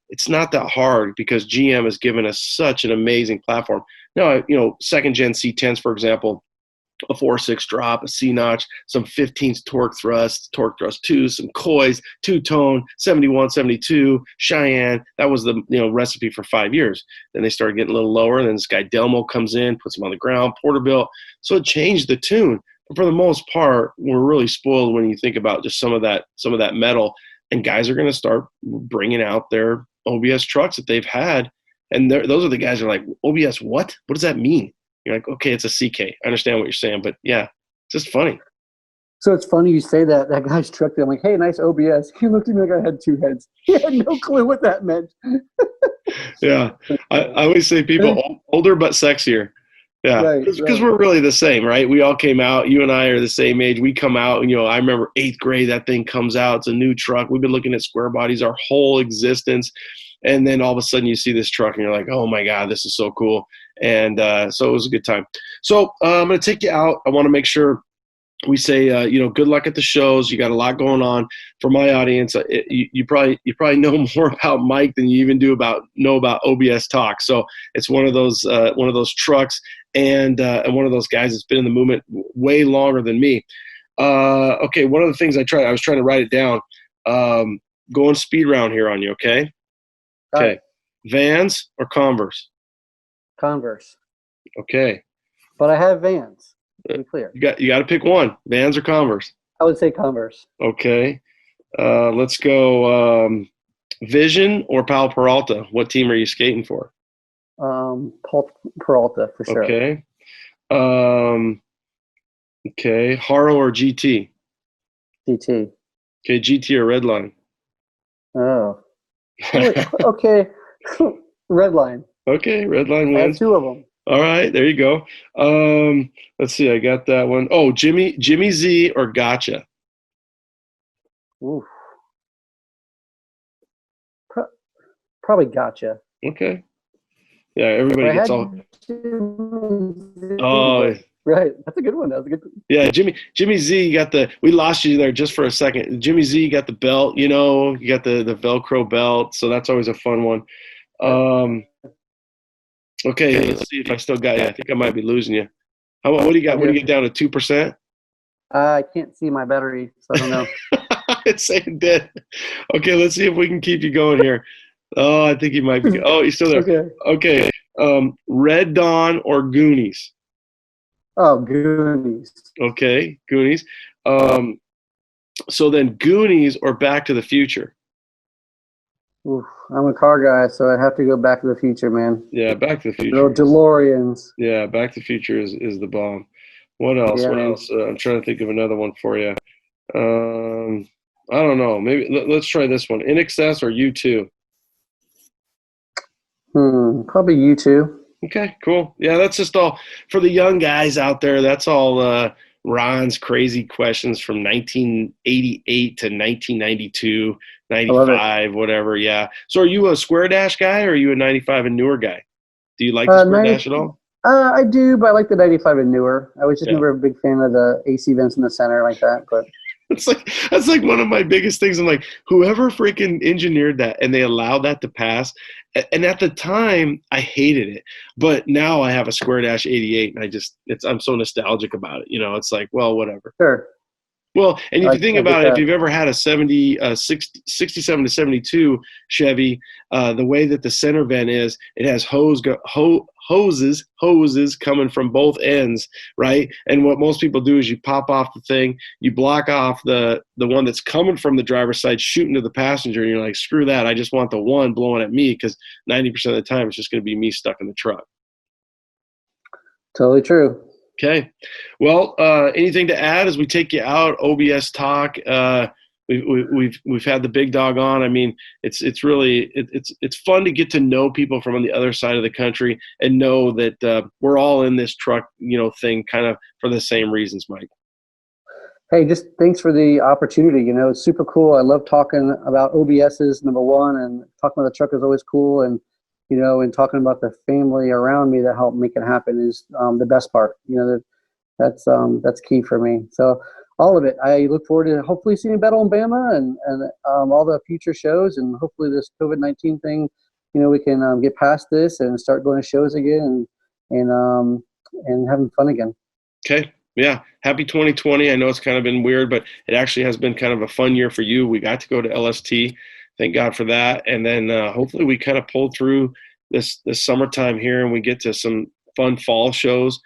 it's not that hard because GM has given us such an amazing platform. Now, you know, second gen C10s, for example, a 4.6 drop, a C-notch, some 15s torque thrust 2, some coys, two-tone, 71, 72, Cheyenne. That was the recipe for 5 years. Then they started getting a little lower, and then this guy Delmo comes in, puts them on the ground, Porterbuilt. So it changed the tune. But for the most part, we're really spoiled when you think about just some of that metal. And guys are going to start bringing out their OBS trucks that they've had. And those are the guys who are like, OBS what? What does that mean? You're like, okay, it's a CK. I understand what you're saying, but yeah, it's just funny. So it's funny you say that. That guy's truck, I'm like, hey, nice OBS. He looked at me like I had two heads. He had no clue what that meant. Yeah. I always say people older but sexier. Yeah. Because we're really the same, right? We all came out. You and I are the same age. We come out, and, I remember 8th grade, that thing comes out. It's a new truck. We've been looking at square bodies our whole existence. And then all of a sudden you see this truck and you're like, oh my God, this is so cool. And so it was a good time. So I'm going to take you out. I want to make sure we say, good luck at the shows. You got a lot going on. For my audience, you probably know more about Mike than you even know about OBS Talk. So it's one of those trucks and one of those guys that's been in the movement way longer than me. Okay, one of the things I was trying to write it down. Going speed round here on you, okay? Okay. Vans or Converse? Converse. Okay. But I have Vans, to be clear. You got to pick one. Vans or Converse? I would say Converse. Okay. Let's go Vision or Pal Peralta. What team are you skating for? Paul Peralta, for sure. Okay. Okay. Haro or GT? GT. Okay. GT or Redline? Oh. Okay. Redline. Okay. Redline wins. I have two of them. All right. There you go. Let's see. I got that one. Oh, Jimmy Z or Gotcha? Oof. Probably Gotcha. Okay. Yeah, everybody gets all. Oh, right. That's a good one. That's a good. Yeah, Jimmy Z, you got the. We lost you there just for a second. Jimmy Z, you got the belt. You got the Velcro belt, so that's always a fun one. Okay, let's see if I still got you. I think I might be losing you. What do you got? What do you get down to 2%? I can't see my battery, so I don't know. It's saying dead. Okay, let's see if we can keep you going here. Oh, I think you might be. Oh, you're still there. Okay. Red Dawn or Goonies? Oh, Goonies. Okay, Goonies. So then Goonies or Back to the Future? Oof, I'm a car guy, so I'd have to go Back to the Future, man. Yeah, Back to the Future. No DeLoreans. Yeah, Back to the Future is the bomb. What else? Yeah, what man. else? I'm trying to think of another one for you. I don't know. Maybe let's try this one. In Excess or U2? Probably U2. Okay, cool. Yeah, that's just all for the young guys out there. That's all Ron's crazy questions from 1988 to 1992, 95, whatever. Yeah. So are you a square dash guy or are you a 95 and newer guy? Do you like the square dash at all? I do, but I like the 95 and newer. I was just never a big fan of the AC vents in the center like that. But that's like one of my biggest things. I'm like, whoever freaking engineered that and they allowed that to pass. And at the time, I hated it. But now I have a Square Dash 88, and I'm so nostalgic about it. It's like, well, whatever. Sure. Well, and if you think about it, if you've ever had a 67 to 72 Chevy, the way that the center vent is, it has hoses coming from both ends, right? And what most people do is you pop off the thing, you block off the one that's coming from the driver's side, shooting to the passenger, and you're like, screw that, I just want the one blowing at me, because 90% of the time it's just going to be me stuck in the truck. Totally true. Okay. Well, anything to add as we take you out? OBS talk. We've had the big dog on. I mean, it's really it's fun to get to know people from on the other side of the country and know that we're all in this truck, thing kind of for the same reasons, Mike. Hey, just thanks for the opportunity. It's super cool. I love talking about OBS's, number one, and talking about the truck is always cool. And and talking about the family around me that helped make it happen is the best part. That's key for me. So all of it. I look forward to hopefully seeing Battle in Bama and all the future shows, and hopefully this COVID-19 thing, we can get past this and start going to shows again and having fun again. Okay. Yeah. Happy 2020. I know it's kind of been weird, but it actually has been kind of a fun year for you. We got to go to LST. Thank God for that. And then hopefully we kind of pull through this summertime here and we get to some fun fall shows.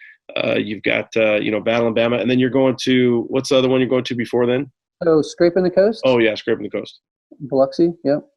You've got, Battle in Bama, and then you're going to, what's the other one you're going to before then? Oh, Scraping the Coast? Oh, yeah, Scraping the Coast. Biloxi, yep.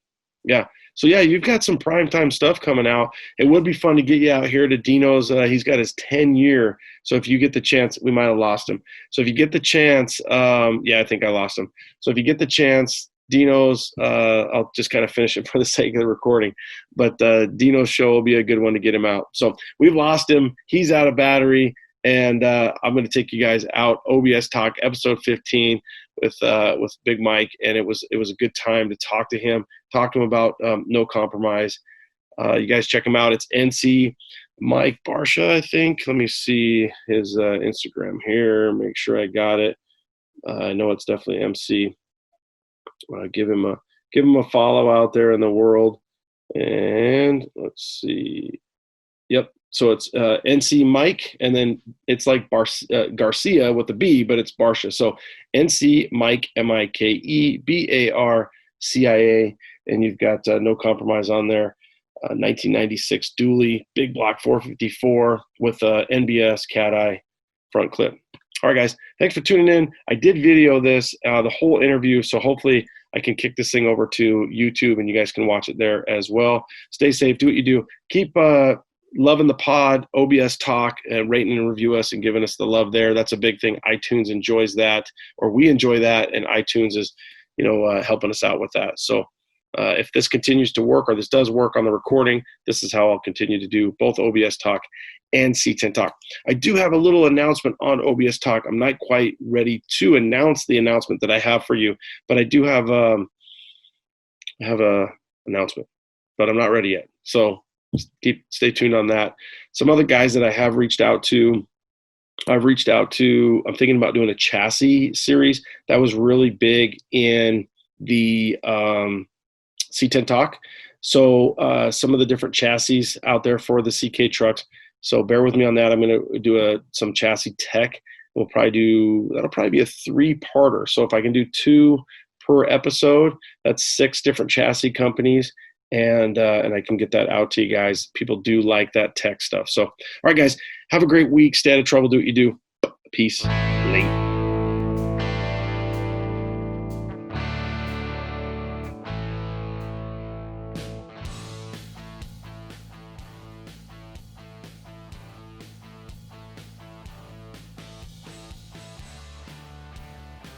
Yeah. So, yeah, you've got some primetime stuff coming out. It would be fun to get you out here to Dino's. He's got his 10-year. So if you get the chance, we might have lost him. So if you get the chance, I think I lost him. So if you get the chance, Dino's, I'll just kind of finish it for the sake of the recording. But Dino's show will be a good one to get him out. So we've lost him. He's out of battery. And I'm going to take you guys out. OBS Talk, episode 15 with Big Mike. And it was a good time to talk to him about No Compromise. You guys check him out. It's NC Mike Barcia, I think. Let me see his Instagram here. Make sure I got it. I know it's definitely MC. Give him a follow out there in the world. And let's see. Yep. So it's NC Mike, and then it's like Garcia with the B, but it's Barcia. So NC Mike, MikeBarcia, and you've got No Compromise on there. 1996 dually, big block 454 with NBS cat eye front clip. All right, guys, thanks for tuning in. I did video this, the whole interview, so hopefully I can kick this thing over to YouTube and you guys can watch it there as well. Stay safe, do what you do. Keep loving the pod, OBS Talk, and rating and review us and giving us the love there. That's a big thing. iTunes enjoys that, or we enjoy that, and iTunes is, helping us out with that. So if this continues to work, or this does work on the recording, this is how I'll continue to do both OBS Talk and C10 Talk. I do have a little announcement on OBS Talk. I'm not quite ready to announce the announcement that I have for you, but I do have a announcement, but I'm not ready yet. So stay tuned on that. Some other guys that I have reached out to, I'm thinking about doing a chassis series. That was really big in the C10 Talk. So some of the different chassis out there for the CK trucks. So bear with me on that. I'm going to do some chassis tech. That'll probably be a 3-parter. So if I can do 2 per episode, that's 6 different chassis companies. And I can get that out to you guys. People do like that tech stuff. So, all right, guys, have a great week. Stay out of trouble. Do what you do. Peace. Late.